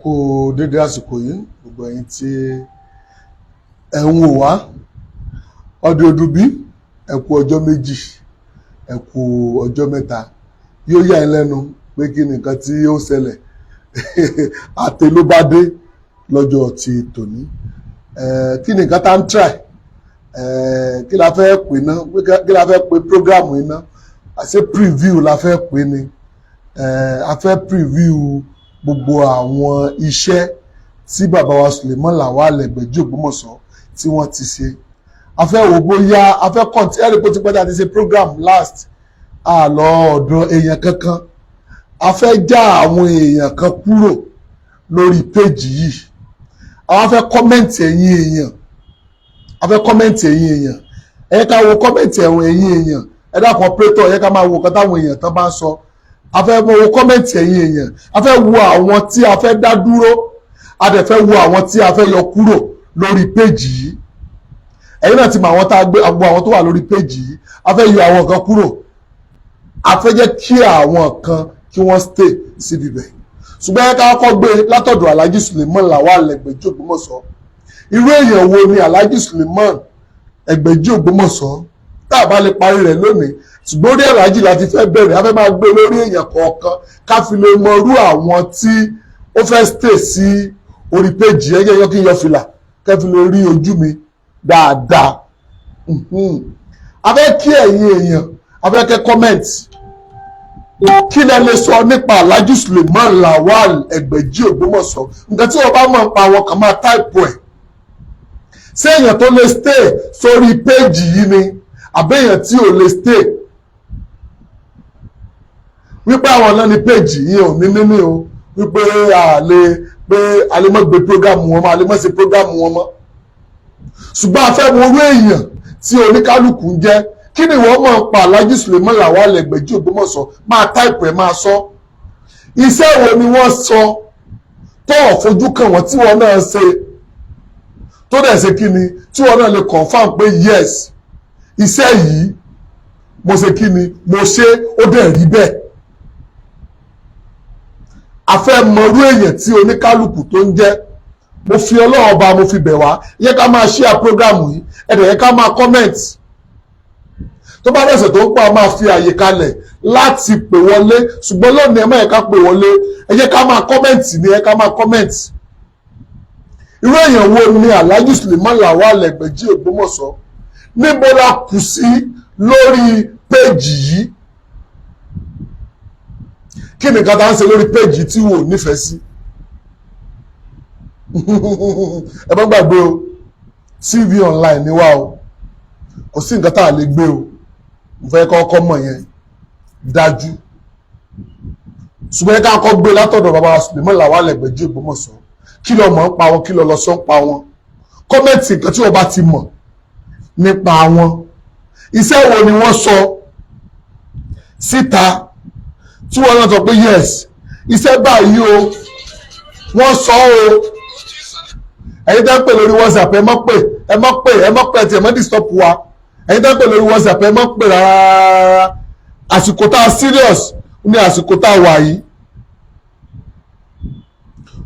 kú dédé àsìkò yìí gbogbo ẹ̀yin tí ẹ ń wò wá ọdẹ odùbí ẹ kú ọjọ́ méjì ẹ kú ọjọ́ mẹ́ta yóò yà ẹ́ lẹ́nu pé kí nìkan tí ó ṣẹlẹ̀ àtẹ ló bá dé lọ́jọ́ ti tòní kí nìkan tá ń try kí la fẹ́ pè ná kí la fẹ́ pè prógrámù yìí ná àṣẹ preview la fẹ́ pè ní a fẹ́ preview gbogbo àwọn iṣẹ́ tí bàbá wa Suleiman Lawal Egbeji Ogbomoso tí wọ́n ti ṣe a fẹ́ wò bóyá a fẹ́ kọ́ntì ẹ̀rí pé ti pẹ́ tá a ti ṣe program last àlọ́ ọ̀dọ̀ èèyàn kankan a fẹ́ já àwọn èèyàn kan kúrò lórí péjì yìí àwọn fẹ́ kọ́mẹ̀ntì ẹ̀yin èèyàn a fẹ́ kọ́mẹ̀ntì ẹ̀yin èèyàn ẹ ká wo kọ́mẹ̀ntì ẹ̀yin èèyàn ẹ dákun ọpẹ́tọ̀ ẹ ká máa wo nǹkan táwọn èèyàn tán bá ń sọ a fẹ́ wo kọ́mẹ̀ntì ẹ̀yin èèyàn a fẹ́ wo àwọn tí a fẹ́ dá dúró a dẹ̀ fẹ́ wo àwọn tí a fẹ́ yọ kúrò lórí péjì yìí ẹ̀yin náà ti mọ àwọn tá a gbé àwọn tó wà lórí péjì yìí a fẹ́ yọ àwọn kan kúrò a fẹ́ jẹ́ kí àwọn kan kí wọ́n stay síbi bẹ̀ ṣùgbọ́n ẹ ká kọ́kọ́ gbé látọ̀dọ̀ Alhaji Suleiman Lawal Egbeji Ogbomoso irú èèyàn wo ni Alhaji Suleiman Egbeji Ogbomoso tá a bá lè parí rẹ̀ lónìí ṣùgbọ́n orí Alhaji láti fẹ́ bẹ̀rẹ̀ a fẹ́ máa gbé lórí èèyàn kọ̀ọ̀kan ká fi lè mọ irú àwọn tí ó fẹ́ stay sí orí péjì ẹ̀yẹ́ yọ kí n yọ fìlà kẹ́ fi lè rí ojú mi dáadáa a fẹ́ kí ẹ̀yin èèyàn a fẹ́ kẹ́ comment kí lẹ lè sọ nípa Alhaji Suleiman Lawal Egbeji Ogbomoso nǹkan tí wọ́n bá mọ̀ pa àwọn kan máa táìpù ẹ̀ ṣé èèyàn tó lè stay sórí péjì yìí ni àbẹ́yàn tí ò lè stay wípé àwọn náà ní péjì yìí ò ní níní o wípé a lè mọ́ gbé prógámù wọn mọ́ a lè mọ́ ṣe prógámù wọn mọ́ ṣùgbọ́n a fẹ́ mọ orú èèyàn tí oníkálukú ń jẹ́ kí ni wọ́n mọ̀ pa Alhaji Suleiman Lawal Egbeji Ogbomoso máa táìpù ẹ̀ máa sọ iṣẹ́ wo ni wọ́n sọ tó ọ̀fojú kàn wọ́n tí wọ́n náà ṣe tó dẹ̀ ṣe kí ni tí wọ́n náà lè confam pé yes iṣẹ́ yìí mo ṣe kí ni mo ṣe ó dẹ̀ rí bẹ́ẹ̀ a fẹ́ mọrú èèyàn tí oníkálukú tó ń jẹ́ mo fi Ọlọ́run ọba mo fi bẹ̀ wá yẹ ká máa share program yìí ẹ̀dẹ̀ yẹ ká máa comment tó bá dẹ̀sẹ̀ tó ń pa máa fi àyè kalẹ̀ láti pè wọlé ṣùgbọ́n lónìí ẹ má yẹ ká pè wọlé ẹ yẹ ká máa comment ní ẹ ká máa comment irú èèyàn wo ni Alhaji Suleiman Lawal Egbeji Ogbomoso níbo la kù sí lórí péjì yìí kí nìkan tá ń ṣe lórí péjì tí wò nífẹ̀ẹ́ sí ẹ má gbàgbé o TV online ni wá o kò sí nǹkan tá a lè gbé o mo fẹ́ kọ́kọ́ mọ̀ yẹn dájú ṣùgbọ́n ẹ ká kọ́ gbé látọ̀dọ̀ bàbá Suleiman Lawal Egbeji Ogbomoso kí lọ mọ̀ ń pa wọn kí lọ sọ ń pa wọn kọ́mẹ̀ntì nǹkan tí wọ́n bá ti mọ̀ nípa wọn iṣẹ́ wo ni wọ́n sọ síta tí wọ́n náà sọ pé yes iṣẹ́ báyìí o wọ́n sọ o ẹ̀yin tẹ́ ń pè lórí WhatsApp ẹ mọ́ pè tí ẹ mọ́ disturb wa ẹ̀yin tẹ́ ń pè lórí WhatsApp ẹ mọ́ pè rárá àsìkò tá a serious ní àsìkò tá a wà yìí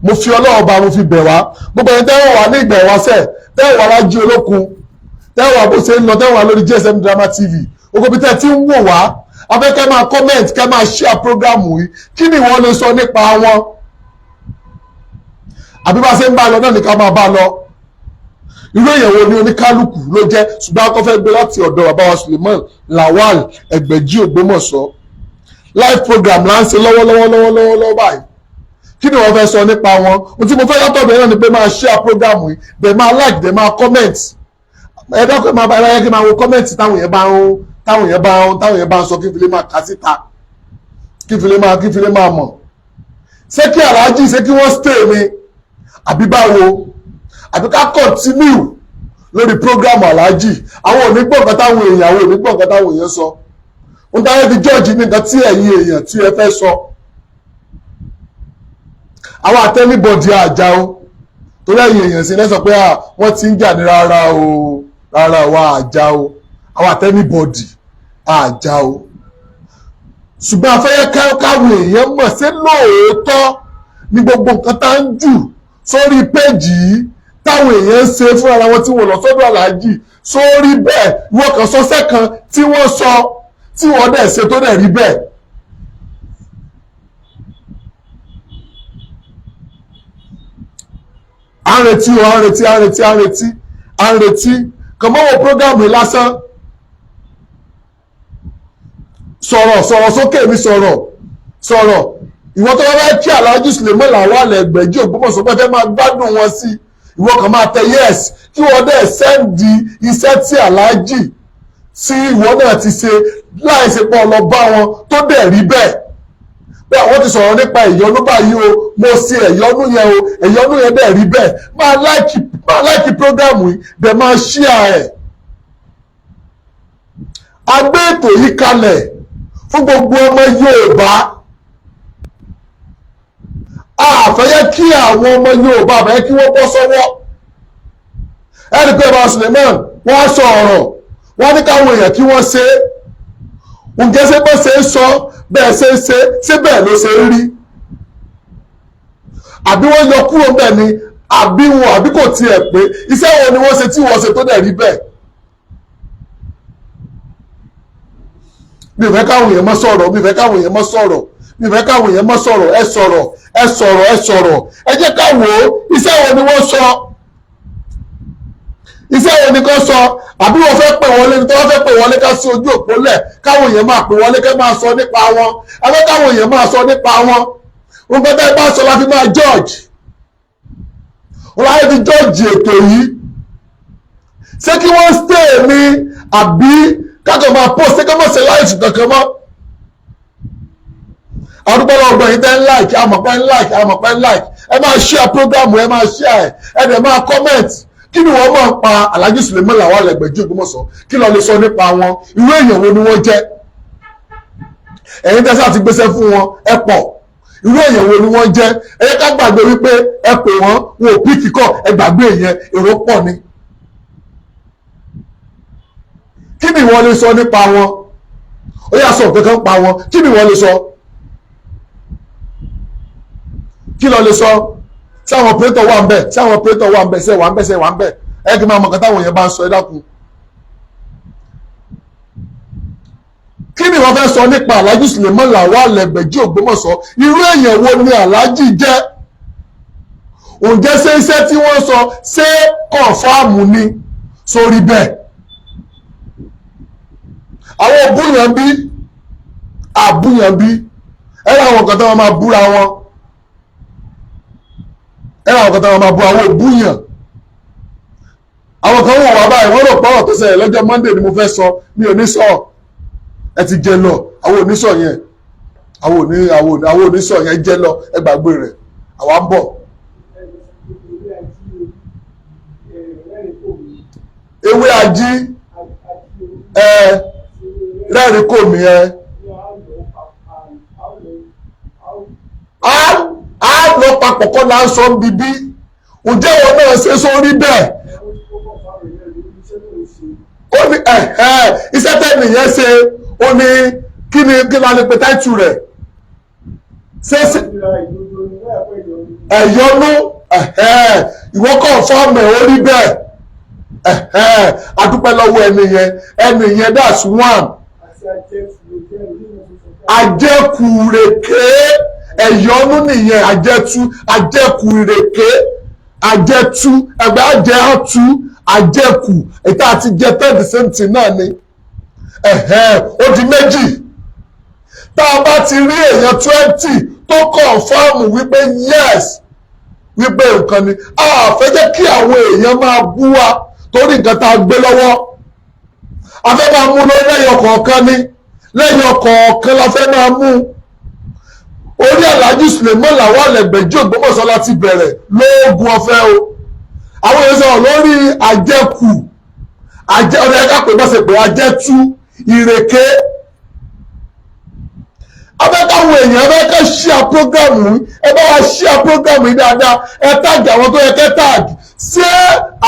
mo fi Ọlọ́run bá mo fi bẹ̀ wá gbogbo ẹ̀yin tẹ́ wọ́n wà ní ìgbà ìwáṣẹ̀ tẹ́ wọ́n wà lájí olókun tẹ́ wọ́n wà bó ṣe ń lọ tẹ́ wọ́n wà lórí GSM Drama TV ogobi tẹ́ ti ń wò wá afẹ́ kẹ́ máa comment kẹ́ máa share program yìí kí ni wọ́n lè sọ nípa wọn àbí bá ṣe ń bá lọ náà ní ká máa bá lọ irú èèyàn wo ni oníkálukú ló jẹ́ ṣùgbọ́n akọ́ fẹ́ gbé láti ọ̀dọ̀ bàbá wa Suleiman Lawal Egbeji Ogbomoso live program là ń ṣe lọ́wọ́lọ́wọ́ báyìí kí ni wọ́n fẹ́ sọ nípa wọn ohun tí mo fẹ́ látọ̀ bẹ̀rẹ̀ náà ni pé máa share program yìí bẹ̀ máa like bẹ̀ máa comment ẹ dákọ̀ máa bá ẹ kí máa wo comment táwọn yẹn bá ń sọ kí n fi lè máa kà síta kí n fi lè máa mọ̀ ṣé kí Alhaji ṣé kí wọ́n stay ni àbí báwo àbí ká continue lórí program Alhaji àwọn onígbọ̀ngàn táwọn èèyàn sọ ohun táwọn fi judge ní nǹkan tí ẹ̀yin èèyàn tí ẹ fẹ́ sọ àwọn àtẹnibọ̀dì àjà o torí ẹ̀yin èèyàn sí lẹ́sọ̀ pé wọ́n ti ń jà ní rárá wa àjà o àwọn àtẹnibọ̀dì àjà o ṣùgbọ́n afẹ́yẹ́ káwọn èèyàn mọ̀ sí lóòótọ́ ní gbogbo nǹkan tá ń jù sórí péjì yìí táwọn èèyàn ń ṣe fún ara wọn tí wọ́n lọ sọ́dọ̀ aláàjì sórí bẹ́ẹ̀ wọ́n kàn sọ́sẹ́ kan tí wọ́n sọ tí wọ́n dẹ̀ ṣe tó dẹ̀ rí bẹ́ẹ̀. à ń retí o à ń retí à ń retí à ń retí à ń retí kàn mọ́ wọ prógámù lásán sọ̀rọ̀ sókè mi sọ̀rọ̀ ìwọ tó bá fẹ́ kí Alhaji Suleiman Lawal Egbeji Ogbomoso pé fẹ́ máa gbádùn wọn sí ìwọ kàn máa tẹ yes kí wọ́n dẹ̀ sẹ́ndì iṣẹ́ tí aláàjì tí ìwọ náà ti ṣe láì ṣe pọ̀ lọ bá wọn tó dẹ̀ rí bẹ́ẹ̀ pé àwọn ti sọ̀rọ̀ nípa ìyọnú báyìí o mo ṣe ẹ̀yọnú yẹn o ẹ̀yọnú yẹn dẹ̀ rí bẹ́ẹ̀ máa láìkì prógámù yìí dẹ̀ máa ṣíà ẹ̀. A gbé ètò yìí kalẹ̀ fún gbogbo ọmọ Yorùbá àfẹ́yẹ́ kí àwọn ọmọ Yorùbá àfẹ́yẹ́ kí wọ́n bọ́ sọ́wọ́ ẹni pé bá Suleiman wọ́n sọ ọ̀rọ̀ wọ́n ní káwọn èèyàn kí wọ́n ṣe é ǹjẹ́ ṣé bó ṣe ń sọ bẹ́ẹ̀ ṣe ń ṣe ṣé bẹ́ẹ̀ ló ṣe ń rí àbí wọ́n yọ kúrò bẹ́ẹ̀ ni àbí kò tiẹ̀ pé iṣẹ́ wo ni wọ́n ṣe tí wọ́n ṣe tó dẹ̀ rí bẹ́ẹ̀. mi ò fẹ́ káwọn èèyàn mọ́ sọ̀rọ̀ mi ò fẹ́ káwọn èèyàn mọ́ sọ̀rọ̀ mi ò fẹ́ káwọn èèyàn mọ́ sọ̀rọ̀ ẹ sọ̀rọ̀ ẹ jẹ́ ká wò ó iṣẹ́ wo ni wọ́n sọ iṣẹ́ wo ni kò sọ àbí wọ́n fẹ́ pè wọlé ní tí wọ́n fẹ́ pè wọlé ká sí ojú òpó lẹ̀ káwọn èèyàn máa pè wọlé ká máa sọ nípa wọn abẹ́ káwọn èèyàn máa sọ nípa wọn nǹkan tẹ́ bá sọ la fi máa judge wọ́n láyé fi judge ètò yìí ṣé kí wọ́n stay ní àbí kákan máa post ṣé kí wọ́n ṣe láìsí kankan mọ́ àdúgbò ọgbọ̀n yìí tẹ́ ń like àmọ̀pẹ́ ń like ẹ máa share program ẹ máa share ẹ dẹ̀ máa comment kí ni wọ́n máa pa Alhaji Suleiman Lawal Egbeji Ogbomoso kí ló lè sọ nípa wọn irú èèyàn wo ni wọ́n jẹ́ ẹ̀yin tẹ́sán ti gbéṣẹ́ fún wọn ẹ pọ̀ irú èèyàn wo ni wọ́n jẹ́ ẹ yẹ ká gbàgbé wípé ẹ pè wọ́n wọn ò píkì kọ́ ẹ gbàgbé yẹn èrò pọ̀ ni kí ni wọ́n lè sọ nípa wọn ó yà sọ nǹkan kan pa wọn kí ni wọ́n lè sọ kí ló lè sọ tí àwọn operator wà ń bẹ̀ tí àwọn operator wà ń bẹ̀ ṣe wà ń bẹ̀ ẹ kí n máa mọ̀ nǹkan táwọn èèyàn bá ń sọ ẹ dákun. kí ni wọ́n fẹ́ sọ nípa Alhaji Suleiman Lawal Egbeji Ogbomoso irú èèyàn wo ni Alhaji jẹ́ ǹjẹ́ ṣé iṣẹ́ tí wọ́n sọ ṣé kọ̀ǹfàmù ni sórí bẹ́ẹ̀ àwọn òbúyàn bí àbúyàn bí ẹ láwọn nǹkan tí wọ́n máa búra wọn ẹ̀rọ àwọn kan tó máa bu àwọn òbúyàn àwọn kan wọ̀ wá báyìí wọ́n rò pọ́rọ̀ tó ṣẹlẹ̀ lọ́jọ́ Monday ni mo fẹ́ sọ mi ò ní sọ ẹ ti jẹ lọ àwọn onísọ yẹn àwọn onísọ yẹn jẹ lọ ẹ gbàgbé rẹ̀ àwa ń bọ̀. ewé ají rẹ́rìn kò mí á lọ papọ̀ kọ́ náà sọ ń bíbí ǹjẹ́ wọn náà ṣe sórí bẹ́ẹ̀ ó ní iṣẹ́ tẹ́lẹ̀ yẹn ṣe ó ní kí ni la lè pe táìtù rẹ̀ ṣe ẹ̀yọ́nú ìwọ kọ́ fọ́ọ̀mù ẹ̀ ó rí bẹ́ẹ̀ adúpẹ́ lọ́wọ́ ẹni yẹn that's one ajẹ́kùrèké ẹ̀yọ́nú nìyẹn ajẹ́kù ìrèké ajẹ́tú ẹgbẹ́ ajẹ́ ọ̀tú ajẹ́kù ètò àti jẹ́ tẹ́ẹ̀dì sẹ́ǹtì náà ni ó di méjì tá a bá ti rí èèyàn 20 tó kọ̀ǹfàmù wípé yes wípé nǹkan ni a fẹ́ jẹ́ kí àwọn èèyàn máa bú wa torí nǹkan tá a gbé lọ́wọ́ a fẹ́ máa mú lórí lẹ́yìn ọ̀kọ̀ọ̀kan ni lẹ́yìn ọ̀kọ̀ọ̀kan la fẹ́ máa mú orí Alhaji Suleiman Lawal Egbeji Ogbomoso láti bẹ̀rẹ̀ lóògùn ọ̀fẹ́ o àwọn èèyàn sọ̀rọ̀ lórí àjẹkù ọ̀dọ̀ ẹ̀ka pè bá ṣe pé àjẹtú ìrèké abẹ́káwọn èèyàn abẹ́ká ṣíà prógrámù ẹ bá wa ṣíà prógrámù yìí dáadáa ẹ táàgì àwọn tó yẹ kẹ́ táàgì ṣé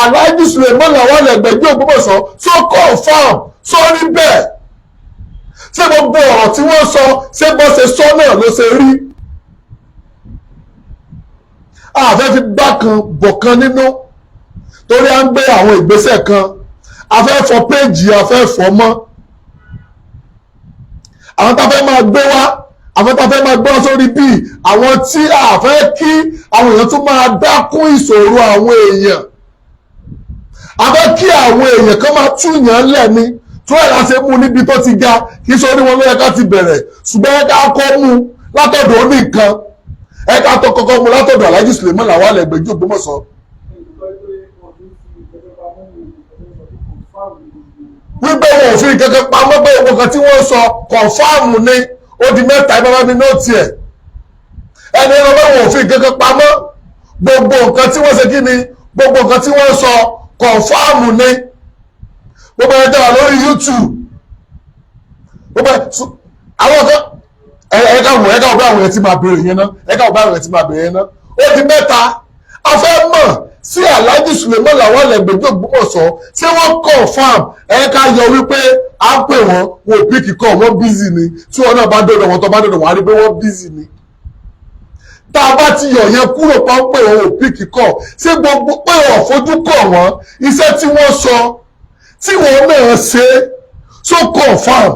Alhaji Suleiman Lawal Egbeji Ogbomoso so confam sórí bẹ́ẹ̀ ṣé gbogbo ọ̀rọ̀ tí wọ́n sọ ṣé bọ́ ṣe sọ náà ló ṣe rí àfẹ́ fi bá kan bọ̀ kan nínú torí à ń gbé àwọn ìgbésẹ̀ kan afẹ́ fọ péèjì afẹ́ fọ mọ́ àwọn tá a fẹ́ máa gbé wá àwọn tá a fẹ́ máa gbé wá sórí bíi àwọn tí a fẹ́ kí àwọn èèyàn tún máa dákún ìṣòro àwọn èèyàn a fẹ́ kí àwọn èèyàn kan máa túyàn lẹ́ni tó ẹ̀ láti mú níbi tó ti ga kì í ṣe orí wọn ló yẹ ká ti bẹ̀rẹ̀ ṣùgbọ́n ẹ ká kọ́ mú látọ̀dọ̀ oníkan ẹ ká tó kọ́kọ́ mú látọ̀dọ̀ Alhaji Suleiman Lawal Egbeji Ogbomoso. wípé wọn ò fi kankan pamọ́ pé gbogbo kan tí wọ́n sọ kọ̀ǹfàmù ni ó di mẹ́ta ìbára mi nóòtì ẹ̀ ẹni ẹ̀rọ bá wọn ò fi kankan pamọ́ gbogbo nǹkan tí wọ́n ṣe kí ni gbogbo nǹkan tí wọ́n sọ kọ̀ǹfàmù ni gbogbo ẹni tẹ́wà lórí YouTube gbogbo àwọn kan ẹ̀ka wọ̀ bí àwọn ẹ̀ ti máa bèrè yẹn náà ẹ̀ka wọ̀ bí àwọn ẹ̀ ti máa bèrè yẹn náà ó di mẹ́ta a fẹ́ mọ̀ sí Alhaji Suleiman Lawal Egbeji Ogbomoso ṣé wọ́n confam ẹ̀ka yọ wípé à ń pè wọ́n wọn ò píkì kọ́ wọ́n bízì ni tí wọ́n náà bá dọ̀dọ̀ wọn tó bá dọ̀dọ̀ wọn á rí pé wọ́n bízì ni tá a bá ti yọ̀ yẹn kúrò pa ń pè wọ́n ò píkì kọ́ ṣé gbogbo pé wọ́n fojú kọ̀ wọ́n iṣẹ́ tí wọ́n sọ tí wọ́n náà ṣe so confam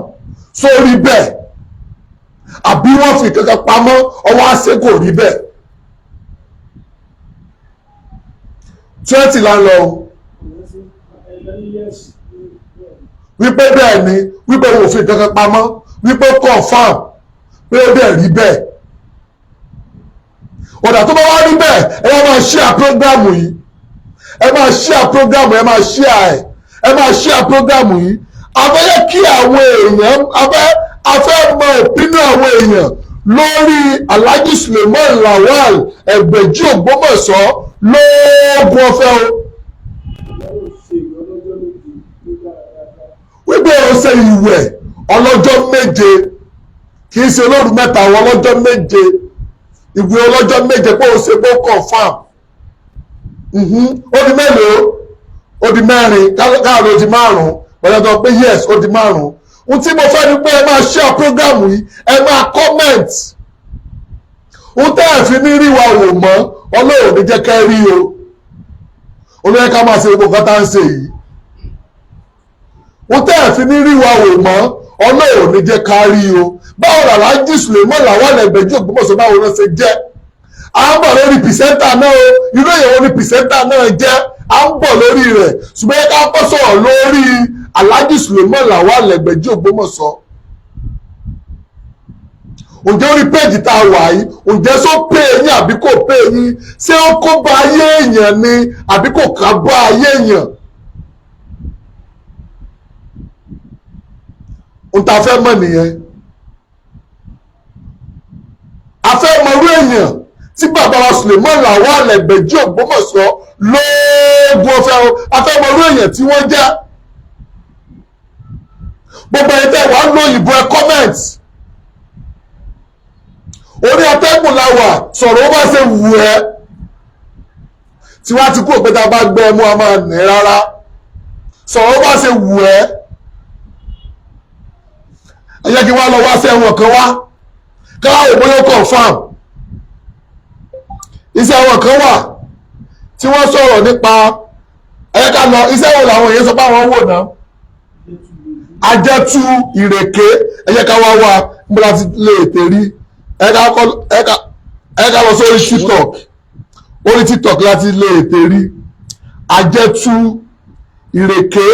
sórí bẹ́ẹ̀ àbí wọ́n fi kankan pamọ́ ọwọ́ àṣẹ kò rí bẹ́ẹ̀. 20 la lọ wípé bẹ́ẹ̀ ni wípé wọn ò fi kankan pamọ́ wípé confam pé ó dẹ̀ rí bẹ́ẹ̀ ọ̀dà tó bá wá rí bẹ́ẹ̀ ẹ máa share prógrámù yìí ẹ máa share prógrámù ẹ máa share ẹ máa share prógrámù yìí afẹ́ kí àwọn èèyàn afẹ́ mọ opinion àwọn èèyàn lórí Alhaji Suleiman Lawal Egbeji Ogbomoso lóògùn ọ̀fẹ́ o wípé o ṣe ìwẹ̀ ọlọ́jọ́ méje kì í ṣe olóòrùn mẹ́ta àwọn ọlọ́jọ́ méje ìwẹ̀ ọlọ́jọ́ méje pé o ṣe bó confam ó di mélòó ó di mẹ́rin káàró di márùn-ún pẹ̀lú pé yes ó di márùn-ún ohun tí mo fẹ́ ni pé ẹ máa share program yìí ẹ máa comment ohun tẹ́ ẹ̀ fi ní rí wa wò mọ́ Ọlọ́run ní jẹ́ ká rí o olóyè ká máa ṣe gbogbo nǹkan tá à ń ṣe yìí ohun tẹ́ ẹ̀ fi ní rí wa wò mọ́ Ọlọ́run ní jẹ́ ká rí o báwo la Alhaji Suleiman Lawal Egbeji Ogbomoso báwo ló ṣe jẹ́ à ń bọ̀ lórí pìsẹ́ńtà náà o irú èèyàn ní pìsẹ́ńtà náà jẹ́ à ń bọ̀ lórí rẹ̀ ṣùgbọ́n ká kọ́ sọ̀rọ̀ lórí Alhaji Suleiman Lawal Egbeji Ogbomoso ǹjẹ́ orí péjì tá a wà yìí ǹjẹ́ sọ pé yín àbí kò pé yín ṣé ó kó bá ayé èèyàn ni àbí kò ká bá ayé èèyàn ohun tá a fẹ́ mọ̀ nìyẹn a fẹ́ mọ irú èèyàn tí bàbá wa Suleiman Lawal Egbeji Ogbomoso lóògùn ọ̀fẹ́ o a fẹ́ mọ irú èèyàn tí wọ́n jẹ́ gbogbo ẹni tẹ́ wàá lo ìbò ẹ comment orí atẹ́gùn la wà sọ̀rọ̀ ó bá ṣe wù ẹ́ tí wàá ti kú òpéta bá gbẹ́ ẹ mú a máa nì rárá sọ̀rọ̀ ó bá ṣe wù ẹ́ ẹ jẹ́ kí wọ́n lọ wá sẹ́wọ̀n kan wá káwá òbóyó confam iṣẹ́ àwọn kan wà tí wọ́n sọ̀rọ̀ nípa ẹ̀ka lọ iṣẹ́ wo làwọn èèyàn sọ pé àwọn wò náà ajẹ́tú ìrèké ẹ̀yẹ ká wá wá níbo láti lè tèrí ẹ̀ka lọ sórí TikTok orí TikTok láti lè tèrí ajẹ́tú ìrèké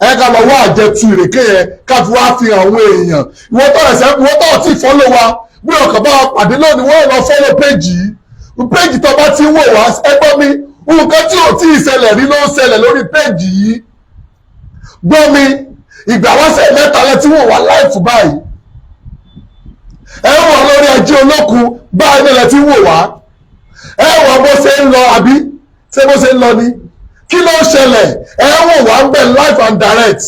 ẹ̀ka lọ wá ajẹ́tú ìrèké yẹn káfí wá fi àwọn èèyàn ìwọ́n tó ti fọ́lọ́ wa bí ọkàn bá pàdé lónìí wọ́n lọ fọ́lọ́ péjì yìí péjì tó bá ti wò wá ẹgbọ́n mi nǹkan tí ò tí ì ṣẹlẹ̀ rí ló ń ṣẹlẹ̀ lórí péjì yìí gbọ́ mi ìgbà wáṣẹ̀ mẹ́ta lẹ tí wọ́n wà láìfù báyìí ẹ wọ̀ lórí Ajé Olókun báyìí náà lẹ tí wọ́n wá ẹ wọ̀ bó ṣe ń lọ àbí ṣé bó ṣe ń lọ ni kí ló ń ṣẹlẹ̀ ẹ wọ̀ wá ń bẹ̀ live and direct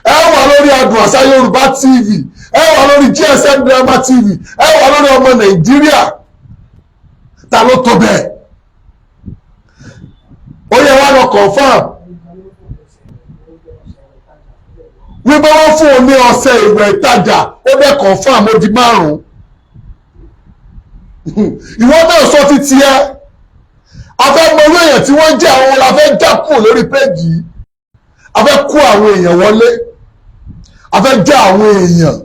ẹ wọ̀ lórí Adùn Àṣà Yorùbá TV ẹ wọ̀ lórí GSM Drama TV ẹ wọ̀ lórí Ọmọ Nàìjíríà ta ló tó bẹ́ẹ̀ ó yẹ wá lọ confam wípé wọ́n fún un ní ọṣẹ ìwẹ̀ ìtajà ó dẹ̀ confam ó di 5 ìwọ náà sọ ti tiẹ̀ a fẹ́ mọ orí èèyàn tí wọ́n jẹ́ àwọn la fẹ́ já kúrò lórí péjì yìí a fẹ́ kó àwọn èèyàn wọlé a fẹ́ já àwọn èèyàn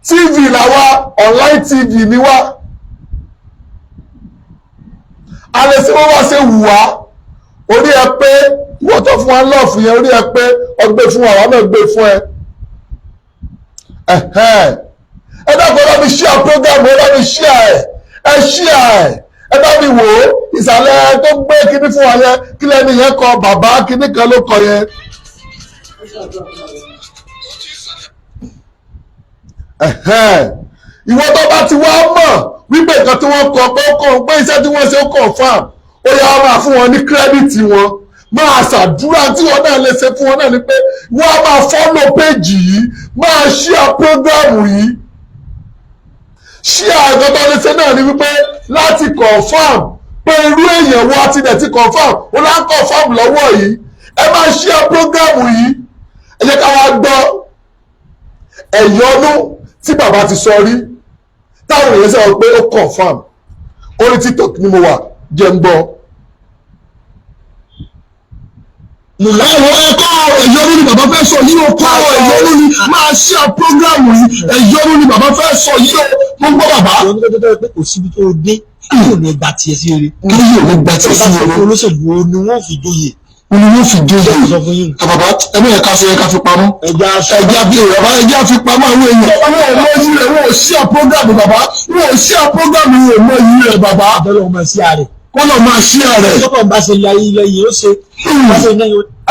tv làwa online tv ni wá alẹ́ sí wọ́n wá ṣe wù wá orí ẹ pé wọ́n tó fún wa lọ́ọ̀fù yẹn orí ẹ pé ọgbẹ́ fún wa àwọn náà gbé fún ẹ dábọ̀ ẹ bá mi share program ẹ bá mi share ẹ bá mi wò ó ìsàlẹ̀ tó gbé kinní fún wa yẹn kí lẹ́ni yẹn kọ bàbá kinní kan ló kọ yẹn. ìwọ tó bá ti wá mọ̀ wípé nǹkan tí wọ́n kọ pé iṣẹ́ tí wọ́n ṣe ó confirm ó yá wọ́n máa fún wọn ní kírẹ́dìtì wọn máa ṣàdúrà tí wọn náà lè ṣe fún wọn náà ni pé wọ́n á máa follow péjì yìí máa share program yìí share nǹkan tó lè ṣe náà ni wípé láti confirm pé irú èèyàn wa ti dẹ̀ ti confirm ó lá ń confirm lọ́wọ́ yìí ẹ máa share program yìí ẹ jẹ́ ká wá gbọ́ ẹ̀yọ́nú tí bàbá ti sọ rí táwọn èèyàn sọ pé ó confirm orí TikTok ni mo wà jẹ́ ń gbọ́. Ẹ̀wọ̀ ẹ̀kọ́ ẹ̀yọ́nú ni bàbá fẹ́ sọ yìí ó kọ́ ẹ̀yọ́nú ni máa ṣe prógrámù yìí ẹ̀yọ́nú ni bàbá fẹ́ sọ yìí ó gbọ́ bàbá. Ìyọ́nú tó tẹ́tẹ́ pé kò síbi tó dé káyọ̀ ní gba tiẹ̀ sí eré. Káyọ̀ ní gba tiẹ̀ sí eré. Olóṣèlú ni wọ́n fi jóye. Ni wọ́n fi jóye. Bàbá ẹ̀mí ẹ̀ka fi ẹ̀ka fi pamọ́. Ẹja bí bàbá ẹja fi pamọ́ àwọn èèyàn. Àwọn ọmọ yìí rẹ̀ wọ́n ò ṣíà prógrámù bàbá. Wọ́n ò ṣíà prógrámù yìí ọmọ yìí rẹ̀ bàbá. Abẹ́rẹ́ ọmọ sí ààrẹ. Wọ́n lọ máa ṣíà rẹ̀. Tọ́kọ̀ bá ṣe ilé yìí ó ṣe.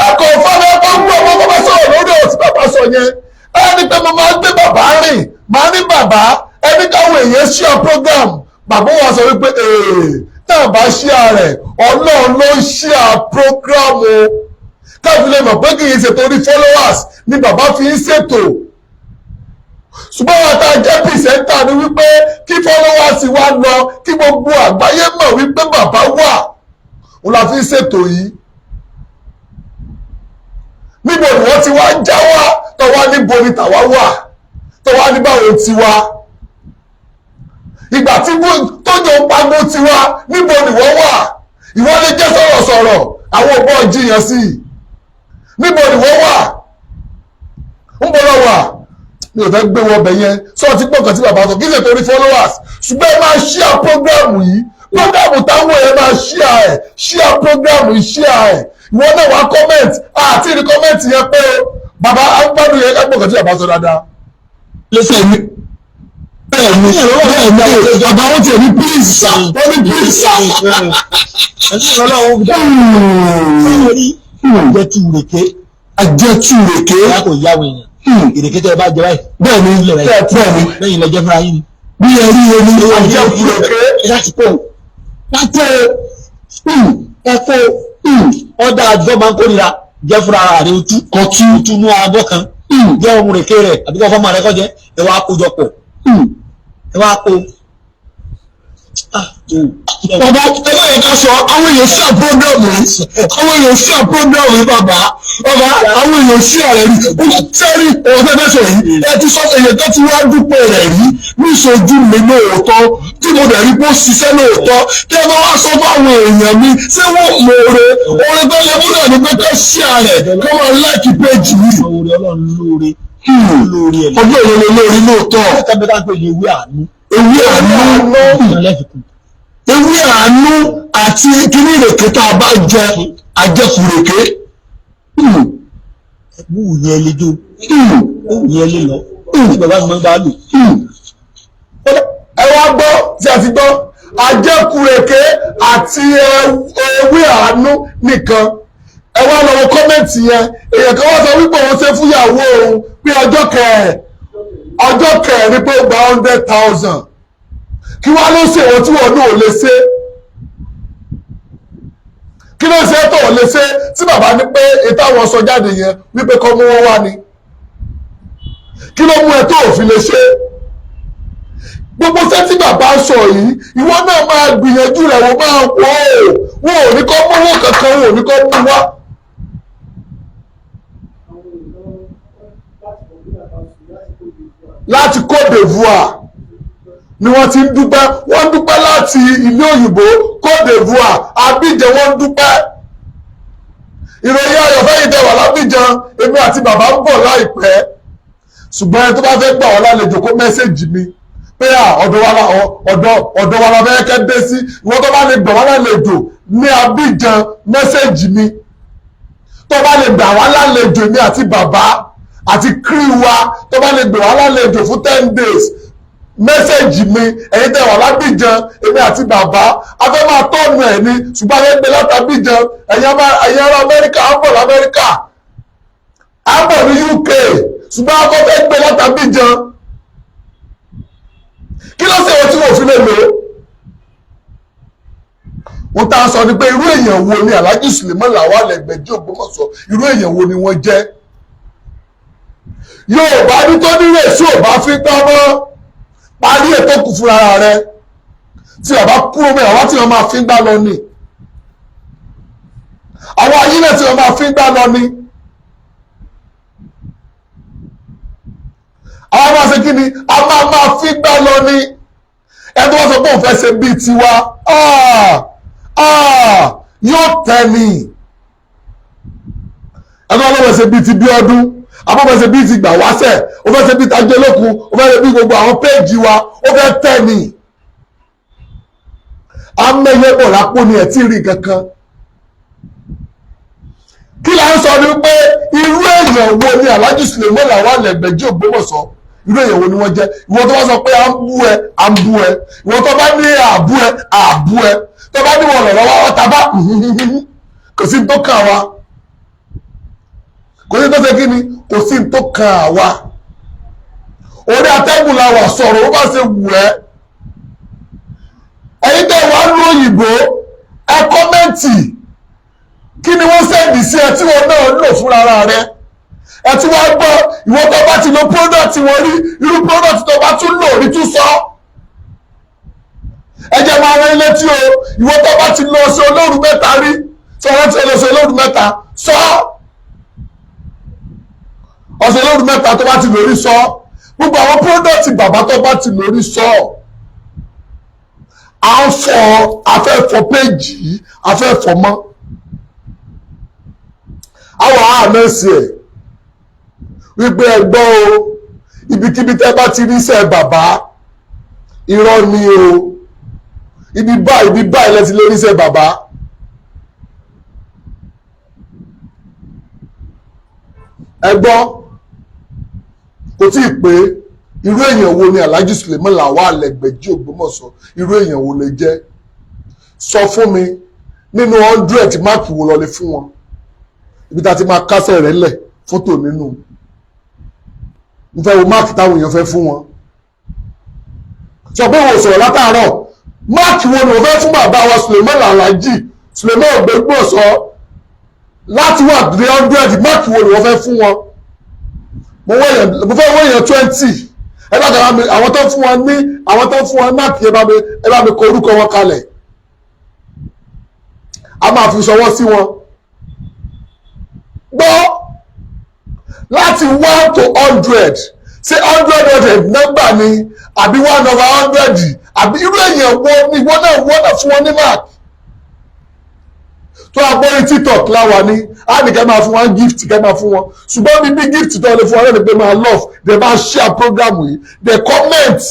Ẹ̀kọ́ fọ́nà ẹ̀kọ́ ń gbọ́ ọmọ bá sọ̀rọ̀ lórí òtí bàbá sọ yẹn ẹni pé mo máa ń gbé bàbá rìn máa ní bàbá ẹni káwọn èèyàn share program bàbá wa sọ wípé tá a bá share rẹ̀ ọlọ́run ló ń share program o káfí lè mọ̀ pé kì í ṣe torí followers ni bàbá fi ń ṣètò ṣùgbọ́n wọn tá a jẹ́ pìrìsẹ́ńtà ni wípé kí followers wa lọ kí gbogbo àgbáyé mọ̀ wípé bàbá wà òun la fi ń ṣètò yìí. Níbo ni wọ́n ti wá já wá tó wá níbo ni tàwa wà tó wá ní báwo ti wá ìgbà tí tójò ń pagbo ti wá níbo ni wọ́n wà ìwọ lè jẹ́ sọ̀rọ̀sọ̀rọ̀ àwọn òbọ̀ jiyàn sí i níbo ni wọ́n wà ń bọ́ lọ wà mi ò fẹ́ gbé wọn bẹ̀ yẹn sọ ti pọ̀ kan tí bàbá sọ kí ṣe torí followers ṣùgbọ́n ẹ máa share program yìí program táwọn ẹ máa share program yìí share ẹ̀ ìwọ náà wá comment àti ìrí comment yẹn pé bàbá agbádùn yẹn kápọ̀ kan tí bàbá sọ dáadáa. lẹ́sẹ̀ mi bẹ́ẹ̀ ni bàbá wọn ti ní please sir wọ́n ní please sir. Ẹ̀sìn ọlọ́run bí ajẹ́tùrèké. Ajẹ́tùrèké. Ìyá kò yáwó èèyàn. Ìrèké tẹ́ ẹ bá jẹ báyìí. Bẹ́ẹ̀ ni lẹ́yìn lẹ́jẹ́ fúnra yín ni. Bí ẹ rí omi ajẹ́tùrèké. Láti kó ẹ̀kọ́ ọ̀dà àjọ máa ń kórìíra jẹ́ fúnra rẹ̀ ojú túnú abọ́ kan jẹ́ ohun rèké rẹ̀ àbíkọ́ fọ́mọ rẹ̀ kọjẹ́ ẹ wá kójọpọ̀ ẹ wá kó. Bàbá ẹgbẹ́ yẹn ká sọ àwọn èèyàn sí àpọ́gàmù yìí bàbá àwọn èèyàn sí ààrẹ rí sẹ́rí ọ̀fẹ́fẹ́ sọ yìí ẹ ti sọ èèyàn tó ti wá dúpẹ́ rẹ̀ rí ní ìṣojú mi lóòótọ́ tí mo dẹ̀ rí pé ó ṣiṣẹ́ lóòótọ́ kí ẹ bá wá sọ fún àwọn èèyàn mi ṣé wọ́n mọ oore tó yẹ kó dẹ̀ ní pé ká sí ààrẹ kó máa láìkí péjì yìí. Ọlọ́run lóore ọjọ́ ìrọ̀lẹ́ lórí lóòótọ́ ewé àánú àti kíní ìrèké tá a bá jẹ àjẹkùrèké. Wúwù yẹn lé jó wúwù yẹn lé lọ tí bàbá mi máa ń bá lò. Ẹ wá gbọ́ tí a ti gbọ́ àjẹkùrèké àti ewé àánú nìkan ẹ wá lọ wo kọ́mẹ́ǹtì yẹn èèyàn kan wá sọ wípé òun ṣe fúyàwó òun pé ọjọ́ kẹrin pé ó gba 100,000 kí wá ló ṣe ìwọ̀n tí wọ́n náà lè ṣe kí ló ṣe tó lè ṣe tí bàbá ní pé ètò àwọn sọ jáde yẹn wípé kọ́ mú wọn wá ni kí ló mú ẹ tó òfin lè ṣe gbogbo ṣẹ́ tí bàbá sọ yìí ìwọ náà máa gbìyànjú rẹ̀ wọ́n máa wọ́ wọn ò ní kọ́ mú wọn kankan wọn ò ní kọ́ mú wá. láti Côte d'Ivoire ni wọ́n ti ń dúpẹ́, wọ́n dúpẹ́ láti ìlú òyìnbó Côte d'Ivoire Abidjan, wọ́n dúpẹ́. Ìròyìn ayọ̀ fẹ́yìn tẹ̀wà l'Abidjan, èmi àti bàbá ń bọ̀ láìpẹ́, ṣùgbọ́n ẹni tó bá fẹ́ gbà wọ́n lálejò kó mẹ́sẹ̀jì mi pé ọ̀dọ̀ wa la fẹ́ kẹ́ dé sí. Ìwọ́n tó bá lè gbà wọ́n lálejò ní Abidjan mẹ́sẹ̀jì mi, tó bá lè gbà wọ́n lálejò mi àti bàbá àti crew wa, tó bá lè gbà wọ́n lálejò fún 10 days mẹ́sẹ̀jì mi. Ẹ̀yin tẹ́ wà l'Abidjan, èmi àti bàbá a fẹ́ máa tọ́nu ẹ̀ ni, ṣùgbọ́n a fẹ́ gbé láti Abidjan. Ẹ̀yin ará Amẹ́ríkà á bọ̀ l'Amẹ́ríkà, á bọ̀ ní UK, ṣùgbọ́n a fẹ́ gbé láti Abidjan. Kí ló ṣe wọ́n tí wọ́n fi lè lò ó? Wọ́n tá a sọ ni pé irú èèyàn wo ni Alhaji Suleiman Lawal Egbeji Ogbomoso, irú èèyàn wo ni wọ́n jẹ́? Yorùbá ní tó ní rèé sí ò bá fi gbọ́ mọ́, parí ètò kù fúnra rẹ̀. Tí ọba kúrò mẹ́ àwọn tí wọ́n máa fi gbá lọ ni, àwọn ayé náà tí wọ́n máa fi gbá lọ ni. Àwọn máa ṣe kí ni? A máa fi gbá lọ ni. Ẹni tó wọ́n sọ pé òun fẹ́ ṣe bíi tiwa yóò tẹ́ ni. Ẹni wọ́n lọ́wọ́ ṣe bíi ti bí ọdún, àbọ̀bọ̀ ṣe bíi ti gbà wáṣẹ̀, ó fẹ́ ṣe bíi ti Ajẹ́lókun, ó fẹ́ ṣe bíi gbogbo àwọn péèjì wa, ó fẹ́ tẹ́ ni. Amẹ́yẹ́bọ̀ lápò ni ẹ̀ tí rí kankan. Kí la ń sọ ni pé irú èèyàn wo ni Alhaji Suleiman Lawal Egbeji Ogbomoso, irú èèyàn wo ni wọ́n jẹ́? Ìwọ tó bá sọ pé à ń bú ẹ, à ń bú ẹ. Ìwọ tó bá ní àbú ẹ, àbú ẹ. Tó bá ní wọn lọ́wọ́ ọ̀tá bá kò sí tó kàn wá. Kò sí tó ṣe kí ni? Kò sí tó kàn wá. Orí atẹ́gùn la wà, sọ̀rọ̀ ó bá ṣe wù ẹ́. Ẹ̀yin tẹ́ wà ní òyìnbó, ẹ kọ́mẹ́ǹtì kí ni wọ́n sẹ́ndì sí ẹ tí wọ́n náà lò fúnra rẹ̀. Ẹ tí wọ́n gbọ́, ìwọ tó bá ti lo product wọn rí, irú product tó bá tún lò rí tún sọ. Ẹ jẹ́ máa rán ilé tí o, ìwọ tó bá ti lọ sí olóòrùn mẹ́ta rí, tí wọ́n ti lọ sí olóòrùn mẹ́ta sọ. Ọ̀sẹ̀ olóòrùn mẹ́ta tó bá ti lórí sọ. Gbogbo àwọn product bàbá tó bá ti lórí sọ. À ń fọ afẹ́fọ péjì, afẹ́fọ mọ́. Àwọn àmẹ́sì ẹ̀ wípé ẹgbọ́ o, ibikíbi tẹ́ bá ti rí iṣẹ́ bàbá, irọ́ ni o. Ibi báyìí lẹ́ti lè rí iṣẹ́ bàbá. Ẹgbọ́ kò tí ì pé irú èèyàn wo ni Alhaji Suleiman Lawal Egbeji Ogbomoso, irú èèyàn wo lè jẹ́? Sọ fún mi nínú 100 máàkì wo lọ lè fún wọn? Ibi tá ti máa kásẹ̀ rẹ̀ lẹ̀ fótò nínú. Mo fẹ́ wo máàkì táwọn èèyàn fẹ́ fún wọn. Sọ pé wọ́n sọ̀rọ̀ látàárọ̀, máàkì wo ni wọ́n fẹ́ fún bàbá wa Suleiman Alhaji Suleiman Ogbomoso láti wà 300, máàkì wo ni wọ́n fẹ́ fún wọn? Mo fẹ́ wọ́n èèyàn 20. Ẹ bá kàrà mi, àwọn tó fún wọn máàkì, ẹ bá mi kọ orúkọ wọn kalẹ̀. A máa fi ṣọwọ́ sí wọn. Gbọ́ láti 1 to 100, ṣé 100 nọ́mbà ni àbí 1/100, àbí irú èèyàn wo ni wọ́n náà fún wọn ní máàkì? Tó agbórí TikTok láwa ní, á ní kẹ́ máa fún wọn gift, kẹ́ máa fún wọn. Ṣùgbọ́n mi bí gift tó lè fún wọn lẹ́nu pé máa love, they máa share program yìí, they comment.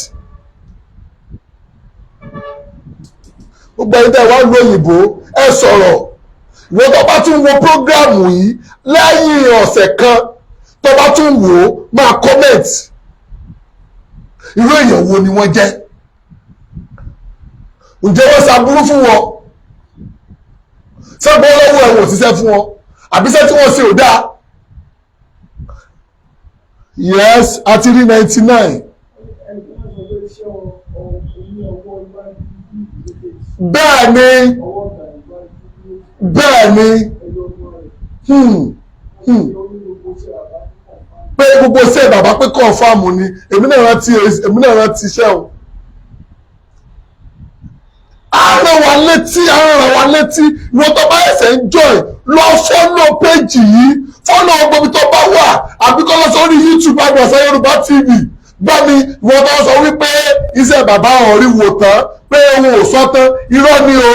Gbogbo ẹni tẹ́ wá lóyìnbó ẹ sọ̀rọ̀. Ìwọ tó bá tún wo program yìí lẹ́yìn ọ̀sẹ̀ kan, tó bá tún wò ó máa comment. Irú èèyàn wo ni wọ́n jẹ́? Ǹjẹ́ wọ́n ṣàbúrú fún wọn? Sẹ́gbọ́n lọ́wọ́ ẹ̀wọ̀n òṣìṣẹ́ fún wọn, àbíṣẹ́ tí wọ́n ṣe ò dáa. Yes, àti rí 99. Bẹ́ẹ̀ ni pé gbogbo iṣẹ́ bàbá pé kọ́ọ̀fàmù ni, èmi náà rántí iṣẹ́ o. Àárọ̀ wa létí ìwọ tó bá ẹsẹ̀ ń join lọ fọ́lọ̀ péjì yìí, fọ́lọ̀ gbogbo tó bá wà, àbí kọ́ lọ sórí YouTube Àgbàsá Yorùbá TV, gbọ́ mi wọ́n tó sọ wípé iṣẹ́ bàbá ọ̀rí wò tán pé òun ò sọ tán irọ́ ni o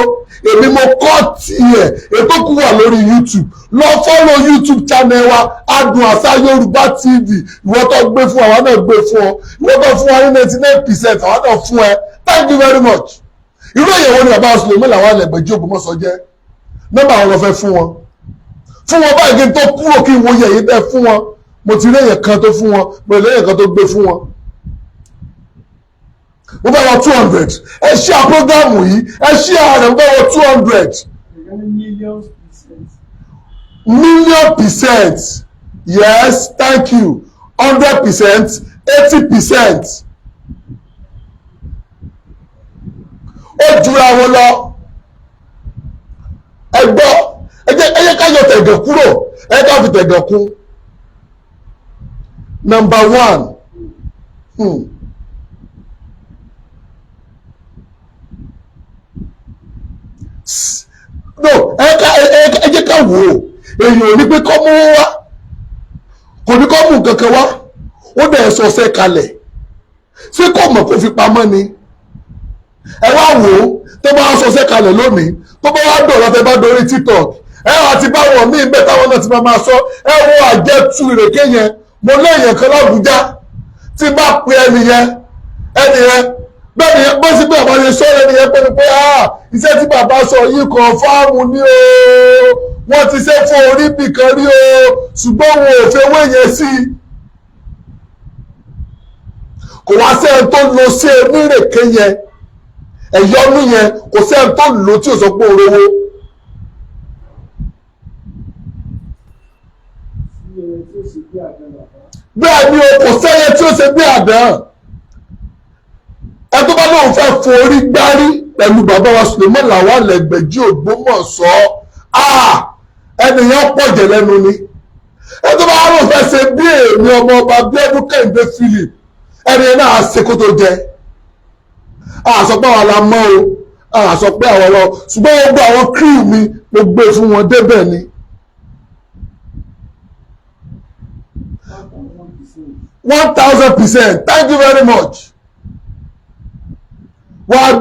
èmi mo kọ́ tiẹ̀ ètò kù wà lórí YouTube lọ fọ́lọ̀ YouTube channel wa Adùn Àṣà Yorùbá TV ìwọ́n tó gbé fún àwọn náà gbé fún ọ ìwọ́n tó fún wa ní 99% àwọn náà fún ẹ thank you very much irú ìyẹ̀wò ni bàbá Suleiman Lawal Egbeji Ogbomoso jẹ́ nọ́mbà àwọn ọ̀fẹ́ fún wọn báyìí kí n tó kúrò kí n wo yẹ̀yẹ́ tẹ́ fún wọn mo ti rí èyàn kan tó fún wọn mo rí èyàn kan tó gbé fún wọn mo fẹ́ wọ 200 ẹ ṣí à prógámù yìí ẹ ṣí ààrẹ mo fẹ́ wọ 200 million% yes thank you 100% 80% ó jura wọn lọ ẹ gbọ́ ẹ jẹ́ ká yọ tẹ̀gàn kúrò ẹ ká fi tẹ̀gàn kún. Number one, no ẹ jẹ́ ká wò ó èèyàn ò ní pé kọ́ mú wá kò ní kọ́ mú kankan wá ó dẹ̀ sọ̀sẹ̀ kalẹ̀ ṣé kò mọ̀ kó fi pamọ́ ni ẹ wá wò ó tó bá sọ̀sẹ̀ kalẹ̀ lónìí tó bá wá dọ̀rọ̀ tẹ bá dorí TikTok ẹ wá ti bá wọn míì bẹ́ẹ̀ táwọn náà ti máa sọ ẹ wo àjẹtù ìrèké yẹn mo léèyàn kan l'Àbújá tí bá pe ẹni yẹn bẹ́ẹ̀ ni bó sì pé àwọn ẹni sọ̀rọ̀ ẹni yẹn pé ni pé iṣẹ́ tí bàbá sọ yìí kan fáàmù ni o wọ́n ti ṣe fún orí bìkan rí o ṣùgbọ́n wọn ò fẹ́ wé yẹn sí i kò wá sẹ́ni tó lo sí onírèké yẹn ẹ̀yọ́nú yẹn kò sẹ́ni tó lò tí ò sọ pé orówó. bẹ́ẹ̀ ni o kò sẹ́yẹ tí ó ṣe bí àdán ẹ tó bá lóun fẹ́ forí gbárí pẹ̀lú bàbá wa Suleiman Lawal Egbeji Ogbomoso ẹnìyàn pọ̀jẹ̀ lẹ́nu ni ẹ tó bá lóun fẹ́ ṣe bí èmi ọmọ ọba Bíọ́dún Kẹ́hìndé Philip ẹnìyàn náà ṣe kó tó jẹ àṣọ pé àwọn alamọ́ o àṣọ pé àwọn lọ ṣùgbọ́n gbogbo àwọn crew mi mo gbé fún wọn débẹ̀ ni. 1000%. Thank you very much. Wà á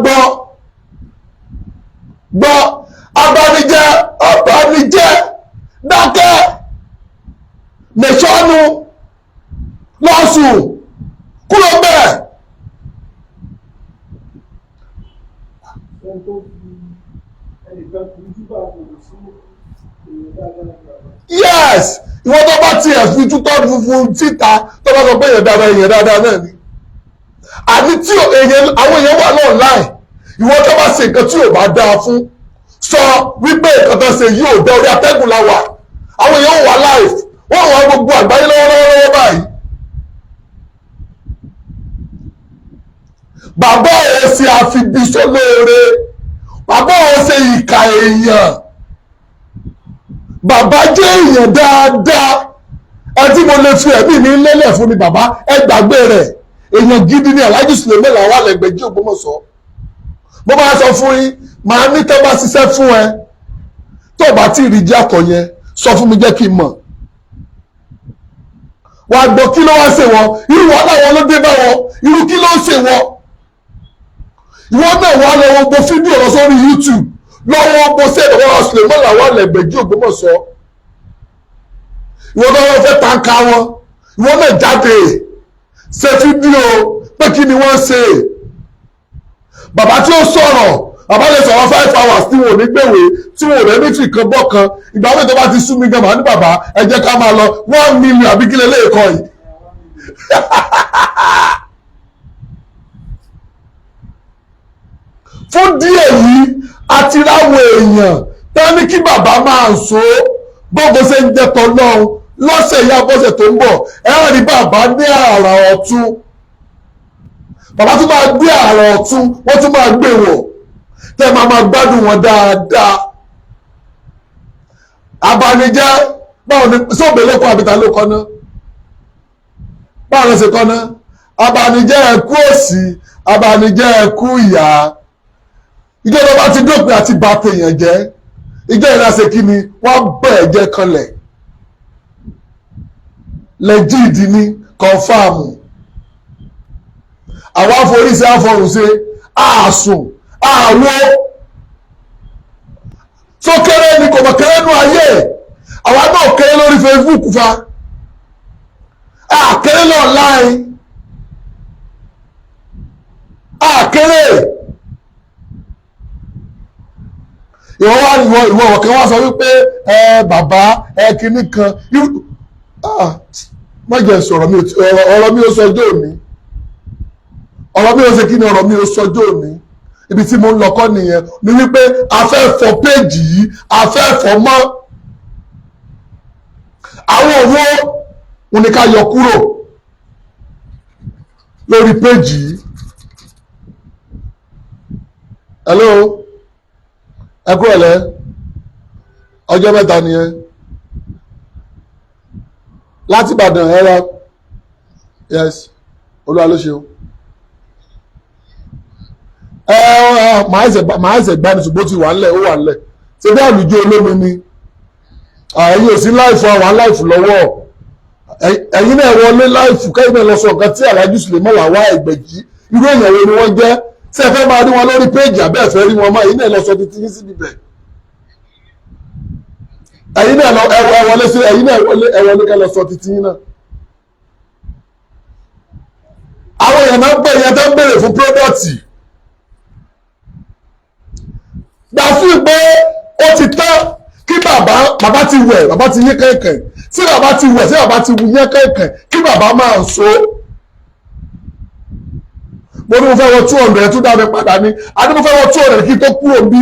gbọ́ abanijẹ́ dákẹ́ mẹ̀sọ́nù lọ́sùn kúrò bẹ́ẹ̀. Yes. Ìwọ́n tó bá tiẹ̀ fi tútọ́ funfun síta tó bá sọ pé èèyàn dáadáa náà ni àní tí àwọn èèyàn wà náà láì ìwọ́n tó bá ṣe nǹkan tí ò bá dáa fún sọ wípé nǹkan tó ṣe yóò dá orí atẹ́gùn la wà àwọn èèyàn wà láì wọ́n wà gbogbo àgbáyé lọ́wọ́lọ́wọ́ báyìí. bàbá ò ṣe àfibisọ́ lóore bàbá ò ṣe ìkà èèyàn. Bàbá jẹ́ èèyàn dáadáa àti mo lè fi ẹ̀mí mi lélẹ̀ fún mi bàbá ẹ gbàgbé rẹ̀ èèyàn gidi ni Alhaji Suleiman Lawal Egbeji Ogbomoso mo máa sọ fún yín màá ní tẹ́ bá ṣiṣẹ́ fún ẹ tó bá tí ì rí jẹ́ àkọ́ yẹn sọ fún mi jẹ́ kí n mọ̀ wàá gbọ́ kí ló wá ṣe wọn irú wọn láwọn ló dé bá wọn irú kí ló ń ṣe wọn ìwọ náà wà lọ́wọ́ gbọ́ fídíò lọ sórí YouTube lọ́wọ́ bó ṣe ìdọ̀wọ́ Suleiman Lawal Egbeji Ogbomoso ìwọ náà wọ́n fẹ́ tàǹkà wọn ìwọ náà jáde ṣe fídíò pé kí ni wọ́n ṣe bàbá tí ó sọ̀rọ̀ bàbá lè sọ̀rọ̀ 5 hours tí wọn ò ní gbèwé tí wọn ò rẹ́ ní fìkan bọ́ kan ìgbà wọ́n tó bá ti sú mi gan màá ní bàbá ẹ jẹ́ ká máa lọ 1 million àbí kílẹ̀ lẹ́ẹ̀kọ́ yìí. fún díẹ̀ yìí àti ráwọ̀ èèyàn tán ní kí bàbá máa so gbogbo ṣe ń jẹtọ̀ náà lọ́sẹ̀ yá bọ́sẹ̀ tó ń bọ̀ ẹ rí bàbá ní àrà ọ̀tún bàbá tún máa gbé àrà ọ̀tún wọ́n tún máa gbé wọ̀ tẹ́ máa gbádùn wọn dáadáa. abanijẹ́ báwo ni sóògbé ló kọ́ àbíta ló kọ́ ná báwo ló ṣe kọ́ ná abanijẹ́ ẹ̀kú òsì abanijẹ́ ẹ̀kú ìyá ìjọba bá ti dópin àti bá tèèyàn jẹ́ ìjọ ìrìnàṣẹ kí ni wọ́n bẹ̀ẹ̀ jẹ́ kanlẹ̀ lẹ́jìdì ní kọ̀ǹfàmù àwa forí sí àfọrùn ṣe àsùn àwọ̀ tó kéré ni kò mọ̀ kéré nú ayé àwa náà kéré lórí Facebook fa àkéré náà láì àkéré ìwọ ọ̀kẹ́ wá sọ wípé bàbá kinní kan má jẹ́ sọ̀rọ̀ ọ̀rọ̀ mi ò sọjọ́ òní ọ̀rọ̀ mi ò ṣe kí ni ọ̀rọ̀ mi ò sọjọ́ òní ibi tí mo ń lọ kọ́ nìyẹn ni wípé a fẹ́ fọ péèjì yìí a fẹ́ fọ mọ́ àwọn owó wọn ni ká yọ kúrò lórí péèjì yìí. Hello ẹ kúrò lẹ́ ọjọ́ mẹ́ta nìyẹn láti Ìbàdàn ẹ̀rọ yes Olúwa ló ṣeun màá ẹsẹ̀ gbani ṣùgbọ́n ti wà ńlẹ̀ ó wà ńlẹ̀ ṣe bí àlùjọ olómi ni ẹ̀yin ò sí láìfù àwọn láìfù lọ́wọ́ ẹ̀yin náà wọlé láìfù kẹ́yìn náà lọ sọ nǹkan tí Alhaji Suleiman wá Ẹgbẹ̀jì irú èèyàn wo ni wọ́n jẹ́ ṣé ẹ fẹ́ máa rí wọn lórí péèjì àbẹ́ ẹ̀fẹ́ rí wọn máa ẹ̀yin náà lọ sọ títí yín síbi bẹ̀ ẹ̀yin náà lọ ẹ̀wọlé sí ẹ̀yin náà ẹ̀wọlé kẹ́ lọ sọ títí yín náà. àwọn èèyàn náà gbé ìyẹn tó ń béèrè fún pírọ́dọ̀tì gbà fún pé ó ti tán kí bàbá ti wẹ̀ bàbá ti yín kẹ̀kẹ́ tí bàbá ti wẹ̀ tí bàbá ti yín kẹ̀kẹ́ kí bàbá máa so mo ní mo fẹ́ wọ 200 tún dábẹ́ padà ní àti mo fẹ́ wọ 200 kí tó kúrò bí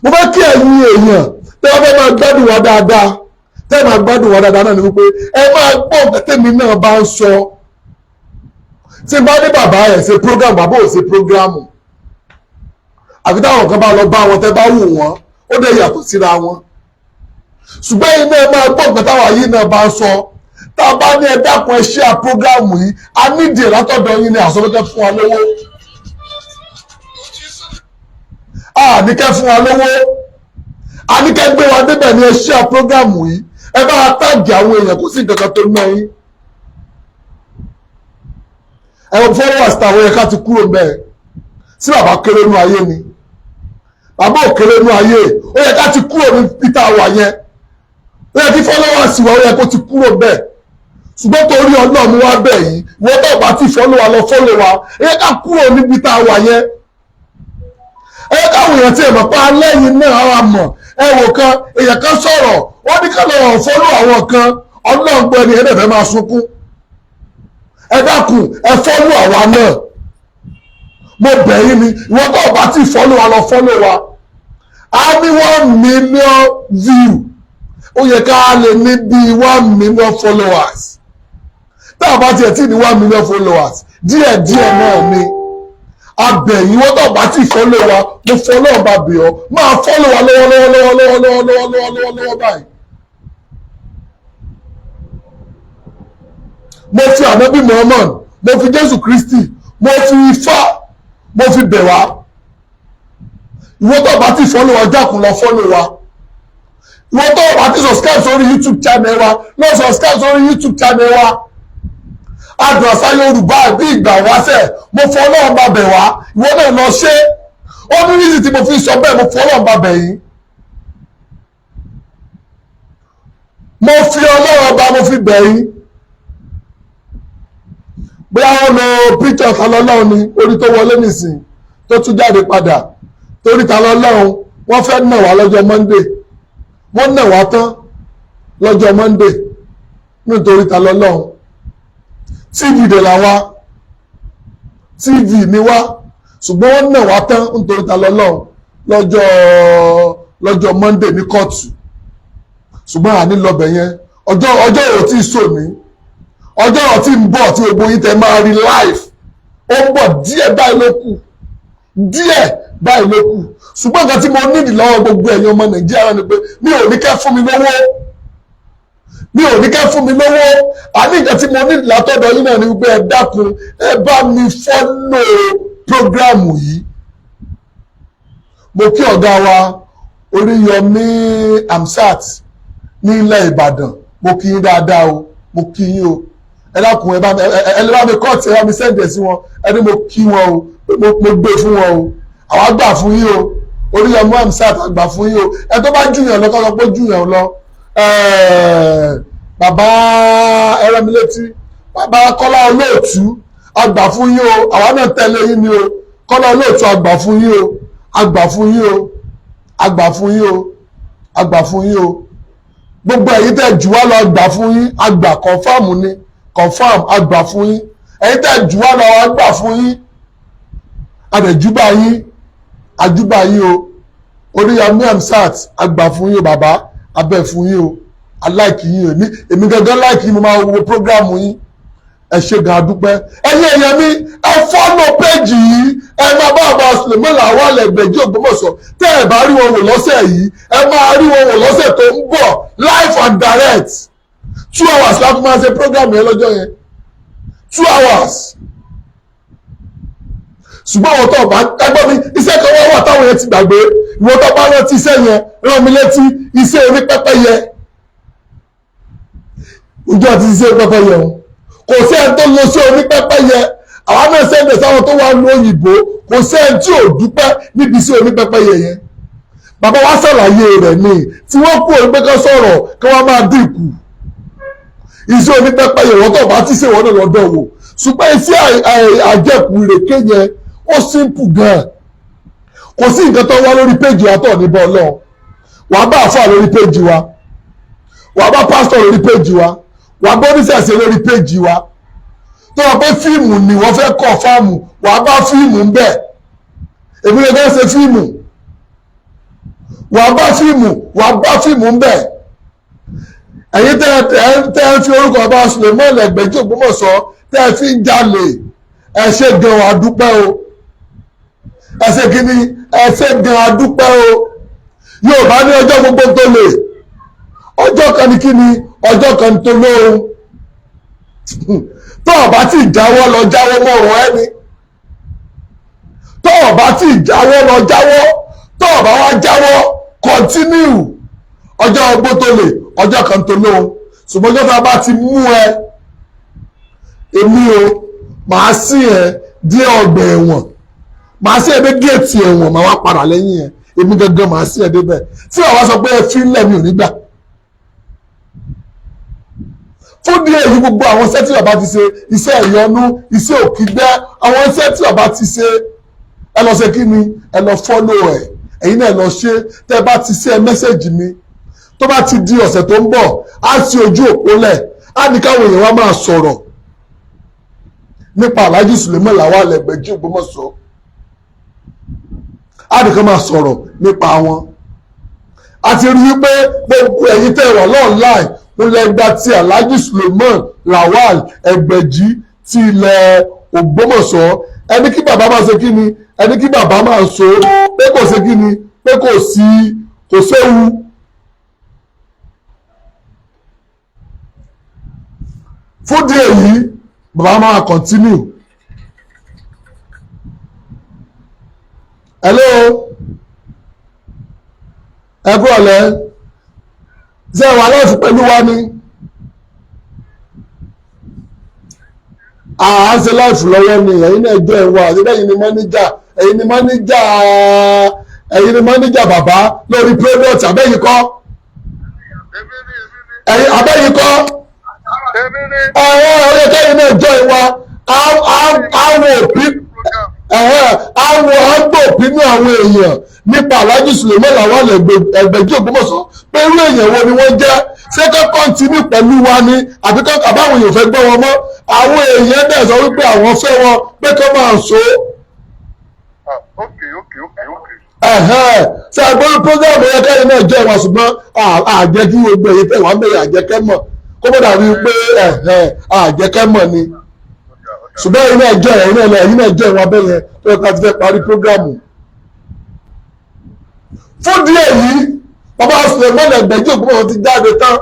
mo fẹ́ kí ẹ̀yin èèyàn tẹ́ wọ́n fẹ́ máa gbádùn wa dáadáa tẹ́ máa gbádùn wa dáadáa náà ni wípé ẹ máa gbọ́ nǹkan tẹ́mi náà bá ń sọ tí n bá ní bàbá ẹ̀ ṣe program bàbá ò ṣe program àfi táwọn kan bá lọ bá wọn tẹ́ bá wù wọ́n ó dẹ̀ yàtọ̀ síra wọn ṣùgbọ́n ẹ̀yin náà máa gbọ́ nǹkan táwọn ayé náà bá ń sọ tá a bá ní ẹ dákun ẹ ṣe àprógrámù yìí a nídìí látọ̀dọ̀ yín ní àsọ̀rọ̀kẹ́ fún wa lówó a ní kẹ́ fún wa lówó a ní kẹ́ gbé wa débẹ̀ ní ẹ ṣe àprógrámù yìí ẹ bá táàgì àwọn èèyàn kó sí nǹkan kan tó ná yín ẹ wọ followers táwọn ẹ̀ka ti kúrò bẹ́ẹ̀ sí bàbá kéré nú ayé ni bàbá ò kéré nú ayé ó yẹ ká ti kúrò ní peter wà yẹn ó yẹ kí followers wa ó yẹ kó ti kúrò bẹ́ẹ̀ ṣùgbọ́n torí ọlọ́run wá bẹ̀ yìí wọ́n tó bá ti follow wa lọ follow wa ẹ yẹ ká kúrò níbi tá a wà yẹn ẹ yẹ káwọn èèyàn tí ẹ mọ̀ pé alẹ́yìn náà ara mọ̀ ẹ wò kan èèyàn kan sọ̀rọ̀ wọ́n ní ká lọ́wọ́ follow àwọn kan ọlọ́run gbọ́ ẹni ẹ̀dẹ̀fẹ́ máa sunkún ẹ dákun ẹ follow àwa náà mo bẹ̀ yín ni ìwọ́n tó bá ti follow wa lọ follow wa a ní 1 million view ó yẹ ká lè ní bíi 1 million followers tá a bá tiẹ̀ tí ní 1 million followers díẹ̀díẹ̀ náà ni abẹ̀yìn wọ́n tó bá ti follow wa mo follow ọba bì ọ́ máa follow wa lọ́wọ́lọ́wọ́ báyìí. mo fi ànábì Muhammad mo fi Jésù Kristi mo fi Ifá mo fi bẹ̀ wá ìwọ́n tó bá ti follow wa jákun lọ follow wa ìwọ́n tó bá ti subscribe sórí YouTube channel wa lọ subscribe sórí YouTube channel wa Adùn Àṣà Yorùbá bí ìgbà wáṣẹ̀ mo fọ́ Ọlọ́run bá bẹ̀ wá ìwọ́n náà lọ ṣe ó ní rízì tí mo fi sọ bẹ́ẹ̀ mo fọ́ Ọlọ́run bá bẹ̀ yín mo fi Ọlọ́run bá mo fi bẹ̀ yín bóyá wọn lo picture ta lọ́lọ́run ni orí tó wọlé nìsín tó tún jáde padà torí ta lọ́lọ́run wọ́n fẹ́ nà wá lọ́jọ́ Monday wọ́n nà wá tán lọ́jọ́ Monday nítorí ta lọ́lọ́run TV dẹ̀ là wá TV ni wá ṣùgbọ́n wọ́n nà wá tán nítorí ta lọ́lọ́run lọ́jọ́ Monday ní kóòtù ṣùgbọ́n àní lọ́bẹ̀ yẹn ọjọ́ ò tí ì sòní ọjọ́ ò tí ń bọ̀ tí gbogbo yín tẹ máa rí live ó ń bọ̀ díẹ̀ báyìí ló kù ṣùgbọ́n nǹkan tí mo nídìí lọ́wọ́ gbogbo ẹ̀yin ọmọ Nàìjíríà ni pé mi ò ní kẹ́ fún mi lówó àní nǹkan tí mo nídìí látọ̀dọ̀ yín náà ni wípé ẹ dákun ẹ bá mi fọ́lọ̀ prógrámù yìí mo kí ọ̀gá wa Oríyọmí Hamsat ní ilẹ̀ Ìbàdàn mo kí yín dáadáa o mo kí yín o ẹ dákun ẹ lè bá mi kọ́ọ̀tì ẹ bá mi sẹ́ǹdẹ̀ sí wọn ẹni mo kí wọn o mo gbé fún wọn o àwa gbà fún yín o Oríyọmí Hamzat àgbà fún yín o ẹ tó bá jùyàn lọ kọ́kọ́ pé jùyàn lọ bàbá ẹrẹ́milétí bàbá Kọ́lá Olóòtú àgbà fún yín o àwa náà tẹ̀lé yín ni o Kọ́lá Olóòtú àgbà fún yín o àgbà fún yín o àgbà fún yín o àgbà fún yín o gbogbo ẹ̀yin tẹ́ jù wá lọ àgbà fún yín àgbà kọ̀ǹfàmù ni confam àgbà fún yín ẹ̀yin tẹ́ jù wá lọ àgbà fún yín àdẹ̀júbà yín àjúbà yín o Oríyọmí Hamzat àgbà fún yín o bàbá abẹ́ fún yín o aláìkì yín o èmi gangan láìkì yín mo máa wo prógrámù yín ẹ ṣe gan adúpẹ́ ẹ̀yin èèyàn mi ẹ fọ́lọ̀ péjì yìí ẹ máa bá àbá Suleiman Lawal Egbeji Ogbomoso tẹ́ ẹ bá rí wọn wò lọ́sẹ̀ yìí ẹ máa rí wọn wò lọ́sẹ̀ tó ń bọ̀ live and direct 2 hours láti máa ṣe program yẹn lọ́jọ́ yẹn 2 hours ṣùgbọ́n àwọn tó bá ẹgbọ́n mi iṣẹ́ kan wọ́n wà táwọn yẹn ti gbàgbé ìwọ́n tó bá rántí iṣẹ́ yẹn rán mi létí iṣẹ́ orí pẹ́pẹ́yẹ ojú àti iṣẹ́ pẹ́pẹ́yẹ o kò sí ẹni tó lọ sí orí pẹ́pẹ́yẹ àwọn náà sẹ́ńdẹ̀ sáwọn tó wà ní òyìnbó kò sí ẹni tí ò dúpẹ́ níbi iṣẹ́ orí pẹ́pẹ́yẹ yẹn bàbá wa ṣàlàyé rẹ̀ ni tí wọ́n kú orí pẹ́kẹ́ sọ̀rọ̀ kí wọ́n máa dínkù iṣẹ́ onípẹ́pẹ́yẹ wọ́n tó bá ti ṣe wọ́n náà lọ́dọ̀ wò ṣùgbọ́n iṣẹ́ àjẹkù ìrèké yẹn ó simple gan kò sí nǹkan tó wá lórí péjì wa tó níbọ̀ lọ wàá bá àfà lórí péjì wa wàá bá pásítọ̀ lórí péjì wa wàá bá oníṣẹ̀ṣe lórí péjì wa tó wà pé fíìmù ni wọ́n fẹ́ kọ́ fáàmù wàá bá fíìmù ń bẹ̀ èmi lè fẹ́ ṣe fíìmù wàá bá fíìmù ń bẹ̀ ẹ̀yin tẹ́ ẹ fi orúkọ ọba Suleiman Egbeji Ogbomoso tẹ́ ẹ fi ń jalè ẹ ṣe gan adúpẹ́ o ẹ ṣe kíní ẹ ṣe gan adúpẹ́ o Yorùbá ní ọjọ́ gbogbo tó lè ọjọ́ kan ní kíní ọjọ́ kan tó lóhun tó o bá ti jáwọ́ lọ jáwọ́ mọ́rùn ẹni tó o bá ti jáwọ́ lọ jáwọ́ tó o bá wá jáwọ́ continue ọjọ́ gbogbo tó lè ọjọ́ kan tó lóhun ṣùgbọ́n ọjọ́ tá a bá ti mú ẹ èmi o màá sí ẹ dé ọgbà ẹ̀wọ̀n màá sí ẹ dé géètì ẹ̀wọ̀n màá wá padà lẹ́yìn ẹ èmi gangan màá sí ẹ débẹ̀ tí àwa sọ pé ẹ fi ń lẹ̀ mi ò ní gbà fún díẹ̀ yìí gbogbo àwọn iṣẹ́ tí bàbá ti ṣe iṣẹ́ ìyọnú iṣẹ́ òkìgbẹ́ àwọn iṣẹ́ tí bàbá ti ṣe ẹ lọ ṣe kí ni ẹ lọ fọ́lọ̀ ẹ̀ ẹ̀yin náà lọ ṣe tẹ́ bá ti ṣe ẹ mẹ́sẹ̀jì mi tó bá ti di ọ̀sẹ̀ tó ń bọ̀ á sí ojú òpó lẹ̀ á ní káwọn èèyàn wá máa sọ̀rọ̀ nípa Alhaji Suleiman Lawal Egbeji Ogbomoso á ní ká máa sọ̀rọ̀ nípa wọn a ti rí wípé gbogbo ẹ̀yin tẹ́ wà online mo lè gba ti Alhaji Suleiman Lawal Egbeji ti ilẹ̀ Ògbómọ̀ṣọ́ ẹni kí bàbá máa ṣe kí ni ẹni kí bàbá máa sọ pé kò ṣe kí ni pé kò séwu fún díẹ̀ yìí bàbá máa continue. Hello ẹ kú ọ̀lẹ́ ṣé wà láti pẹ̀lú wa ni à ń ṣe láìfù lọ́wọ́ ni ẹ̀yin náà jẹ́ ẹ̀wà ẹ̀yin ni mọ́níjà ẹ̀yin ni mọ́níjà bàbá lórí product abẹ́yìn kọ́ abẹ́yìn kọ́ ọ̀rẹ́ kẹ́yìn náà jẹ́ ẹ̀wà àwọn agbóòpinú àwọn èèyàn nípa Alhaji Suleiman Lawal Egbeji Ogbomoso pé irú èèyàn wo ni wọ́n jẹ́ ṣé kọ́ kọ́ntínú pẹ̀lú wa ni àbí kọ́ àbáwọn èèyàn fẹ́ gbọ́ wọn mọ́ àwọn èèyàn dẹ̀ sọ wípé àwọn fẹ́ wọn pé kọ́ máa so. ṣe àgbọ̀n program yẹn kẹ́yìn náà jẹ́ ìwà ṣùgbọ́n àjẹ́ kí gbogbo èyí tẹ̀ wá mẹ́rin àjẹkẹ́ mọ̀ kó bó dàbí pé àjẹkẹ́ mọ̀ ni ṣùgbọ́n ẹ̀yin náà jẹ́ ìwà bẹ́yẹn tó yẹ ká ti fẹ́ parí prógrámù. fún díẹ̀ yìí bàbá Suleiman Egbeji Ogbomoso ti jáde tán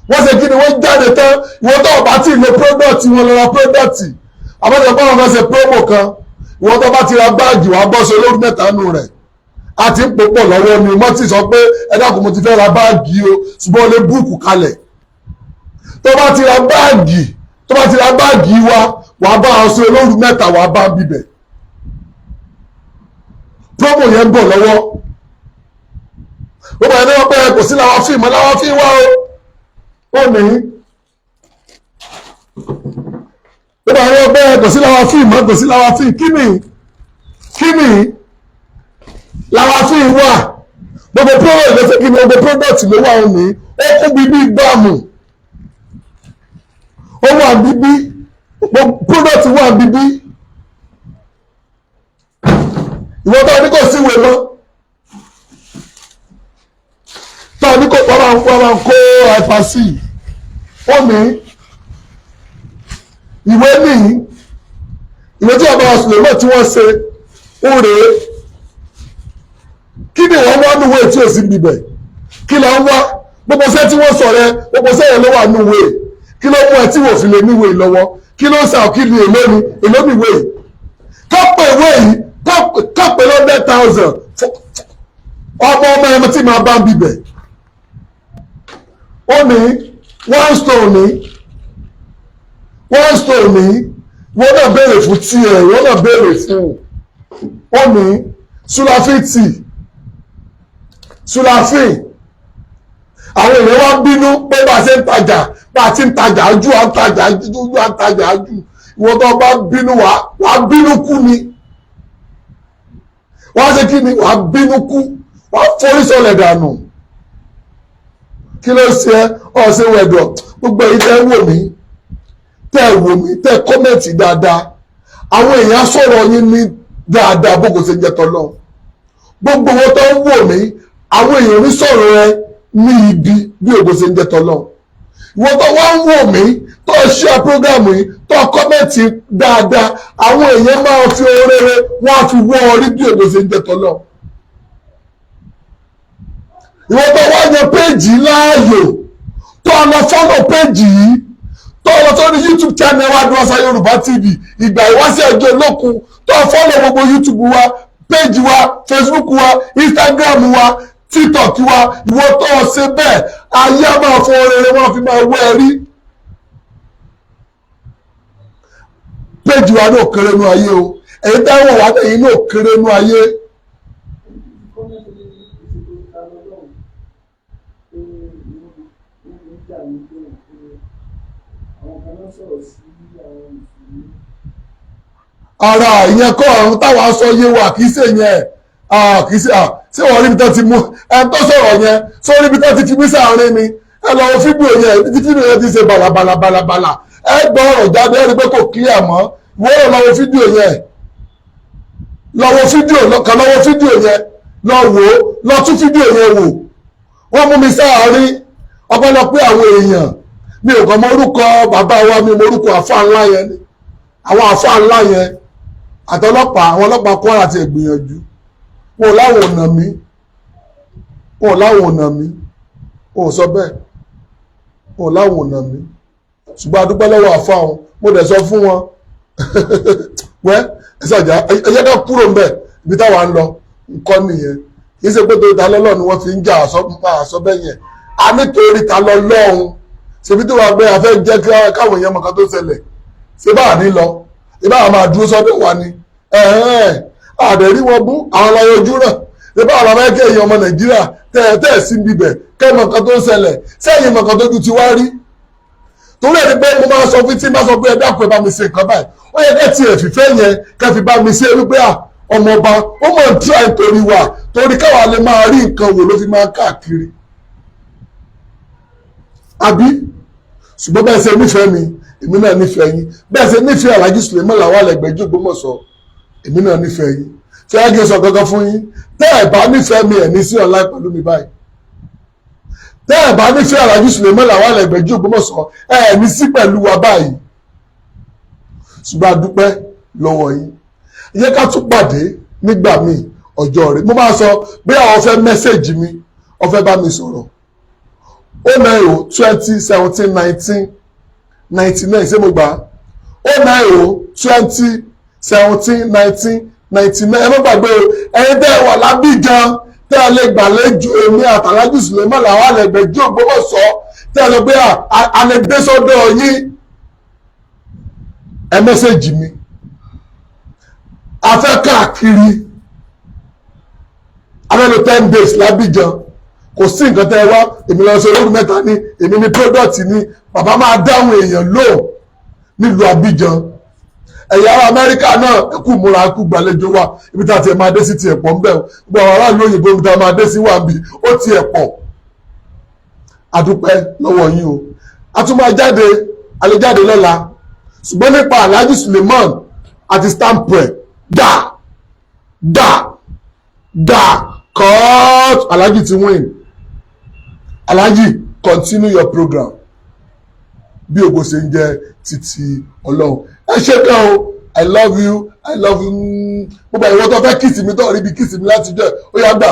wọ́n ṣe kí ni wọ́n jáde tán ìwọ́n tó bá ti lo product wọn lọ ra product àbọ̀dọ̀ bá wọn fẹ́ ṣe promo kan ìwọ́n tó bá ti ra báàgì wàá bọ́ sí olórí mẹ́ta nù rẹ̀ a ti ń pòpọ̀ lọ́wọ́ ni wọ́n ti sọ pé ẹ dákun mo ti fẹ́ ra báàgì o ṣùgbọ́n o lè búùkù kalẹ̀ tó bá ti ra báàgì tó tó bá ti ra báàgì wa wàá bá àwọn sí olóòrùn mẹ́ta wàá bá bíbẹ̀ promo yẹn ń bọ̀ lọ́wọ́ ó bá yẹn náà pẹ́ kò sí làwọn fíìmù láwọn fíìmù wá ó ní ó bá yẹn náà pẹ́ kò sí làwọn fíìmù kò sí làwọn fíìmù kí ni làwọn fíìmù wà gbogbo promo yẹn ló fẹ́ kí ni gbogbo product ló wà ó ní ó kún bíbí gbàmù ó wà bíbí product wà bíbí ìwọ́n tó ní kò síwèé mọ́ tó ní kò wọ́n máa ń kó àìfàsí ó ní ìwé nìyí ìwé tí ọba Suleiman tí wọ́n ṣe ó rèé kí ni wọ́n wá núwèé tí ò sí bíbẹ̀ kí ló ń wá gbogbo sẹ́ tí wọ́n sọ rẹ gbogbo sẹ́yìn ló wà núwèé kí ló mú ẹ tí wò fi lè níwèé lọ́wọ́ kí ló ń sà kí ni èlónìwèé kápẹ́ ìwé yìí kápẹ́ $100,000 ọmọ ẹmọ tí máa bá ń bíbẹ̀ ó ní one stone ní wọ́n náà béèrè fún tiẹ̀ wọ́n náà béèrè fún ó ní sulafin àwọn èèyàn wá bínú pé bá a ṣe ń tajà bá a ti ń tajà jù à ń tajà jù ìwọ́n tó bá bínú wàá bínú kú ni wàá ṣe kí ni wàá bínú kú wàá forí sọlẹ̀ dànù kí ló ṣe ọ̀sẹ̀ wẹ̀dọ̀ gbogbo èyí tẹ́ wò mí tẹ́ kọ́mẹ̀tì dáadáa àwọn èèyàn sọ̀rọ̀ yín ní dáadáa bó kò ṣe jẹ́ tọ́lọ́ gbogbo wọn tó ń wò mí àwọn èèyàn ní sọ̀rọ̀ rẹ ní ibi bí ògo ṣe ń jẹ́ tọ́lọ́ ìwọ́n tó wá ń wò mí tó ṣe program yìí tó kọ́mẹ̀tì dáadáa àwọn èèyàn máa fi oréré wọ́n á fi wọ́ orí bí ògo ṣe ń jẹ́ tọ́lọ́ ìwọ́n tó wá yan péèjì láàyò tó lọ fọ́lọ̀ péèjì yìí tó lọ sórí YouTube channel wa Dúrọ́sà Yorùbá TV ìgbà ìwáṣẹ̀ ọjọ́ olókun tó fọ́lọ̀ gbogbo YouTube wa péèjì wa Facebook wa Instagram wa TikTok wa ìwọ́n tó ṣe bẹ́ẹ̀ ayé máa fọ rere wọn fi máa wọ ẹrí péèjì wa náà kéré nú ayé o èyí táwọn wà lẹ́yìn náà kéré nú ayé. ara ìyẹn kọ́ ọ̀run táwọn aṣọ yé wa kì í ṣe yẹn kì í ṣe ṣé wọ́n rí ibi tó ti mú ẹni tó sọ̀rọ̀ yẹn sórí ibi tó ti fi mí sáàárín mi ẹ lọ wo fídíò yẹn ibi tí fídíò yẹn ti ṣe bàlàbàlàbàlà ẹ gbọ́ ọ̀rọ̀ jáde ẹ rí pé kò clear mọ́ ìwọ́n lọ wo fídíò yẹn lọ wo fídíò kan lọ wo fídíò yẹn lọ wò ó lọ tún fídíò yẹn wò wọ́n mú mi sáàárín ọpẹ́lọpẹ́ àwọn èèyàn mi ò kàn mọ orúkọ bàbá wa mi mọ orúkọ àfáà ńlá yẹn ni àwọn àfáà ńlá yẹn àtọlọ́pàá àwọn ọlọ́pàá Kwara ti gbìyànjú wọn ò láwọn ọ̀nà mi wọn ò sọ bẹ́ẹ̀ wọn ò láwọn ọ̀nà mi ṣùgbọ́n adúpẹ́ lọ́wọ́ àfáà wọn mo dẹ̀ sọ fún wọn wẹ́ ẹ̀sàjà ẹ̀yẹ́ ká kúrò ńbẹ̀ ibi táwa ń lọ nǹkan nìyẹn kì í ṣe pé torí ta lọ́lọ́ ni wọ́n fi ń jà àsọ́bẹ̀ yẹn a nítorí ta lọ lọ́hùn ṣèbí tó wà pé a fẹ́ jẹ́ káwọn èèyàn mọ̀kan tó ṣẹlẹ̀ ṣé báà ní lọ ìbá àwọn máa dúró sọ́dọ̀ wa ni àdẹ̀rí wọn bú àwọn aláyọ̀ ojú náà ìbá àwọn amẹ́kẹ́ èèyàn ọmọ Nàìjíríà tẹ́ẹ̀ sí bíbẹ̀ kẹ́mọ̀ kan tó ń ṣẹlẹ̀ sẹ́yìn mọ̀kan tó ju ti wá rí torí ẹni pé mo máa sọ fún tí máa sọ pé ẹ dákun ẹ bá mi ṣe nǹkan báyìí ó yẹ kẹ́ tiẹ̀ fìfẹ́ yẹn kẹ́ fi bá mi ṣe wípé ọmọọba ó mọ̀ ń tíra nítorí wa torí káwa lè máa rí nǹkan wò ló fi máa káàkiri àbí ṣùgbọ́n bẹ́ẹ̀ ṣe nífẹ̀ẹ́ mi èmi náà nífẹ̀ẹ́ yín bẹ́ẹ̀ ṣe nífẹ̀ẹ́ Alhaji Suleiman Lawal Egbeji Ogbomoso èmi náà nífẹ̀ẹ́ yín tí wọ́n á gé sọ gangan fún yín tẹ́ ẹ̀ bá nífẹ̀ẹ́ mi ẹ̀ ní sí online pẹ̀lú mi báyìí tẹ́ ẹ̀ bá nífẹ̀ẹ́ Alhaji Suleiman Lawal Egbeji Ogbomoso ẹ̀ ní sí pẹ̀lú wa báyìí ṣùgbọ́n a dúpẹ́ lọ́wọ́ yín ìyẹn ká tún pàdé nígbà míì ọjọ́ rẹ̀ mo máa sọ bí àwọn fẹ́ mẹ́sẹ̀jì mi ó fẹ́ bá mi sọ̀rọ̀ 09020171999 ṣé mo gbà 09020171999 ẹ má gbàgbé o ẹ̀yin tẹ́ ẹ wà lábìjan tẹ́ ẹ lè gbàlejò èmi àtàlájù Suleiman Lawal Egbeji Ogbomoso tẹ́ ẹ lọ pé a lè dé sọ́dọ̀ yín ẹ mẹ́sẹ̀jì mi a fẹ́ káàkiri a fẹ́ lò 10 days l'Abidjan kò sí nǹkan tẹ́ ẹ wá èmi lọ sí olórí mẹ́ta ní èmi ní product ní bàbá máa dáhùn èèyàn lóhùn nílùú Abidjan ẹ̀yà ará Amẹ́ríkà náà ẹ kú múra ẹ kú gbàlejò wa ibi tá a ti ẹ̀ máa dé sí ti ẹ̀ pọ̀ ń bẹ̀ gbogbo àwọn aráàlú òyìnbó ibi tá a máa dé sí wà bí ó ti ẹ̀ pọ̀ adúpẹ́ lọ́wọ́ yín o a tún máa jáde àlejáde lọ́la ṣùgbọ́n nípa Alhaji Suleiman àti stamp ẹ̀ dà cut Alhaji ti win Alhaji continue your program bí ògo ṣe ń jẹ́ títí Ọlọ́run ẹ ṣé gan o I love you gbogbo ìwọ tó fẹ́ kìsì mi tó rí bí kìsì mi láti jẹ́ ó yá gbà.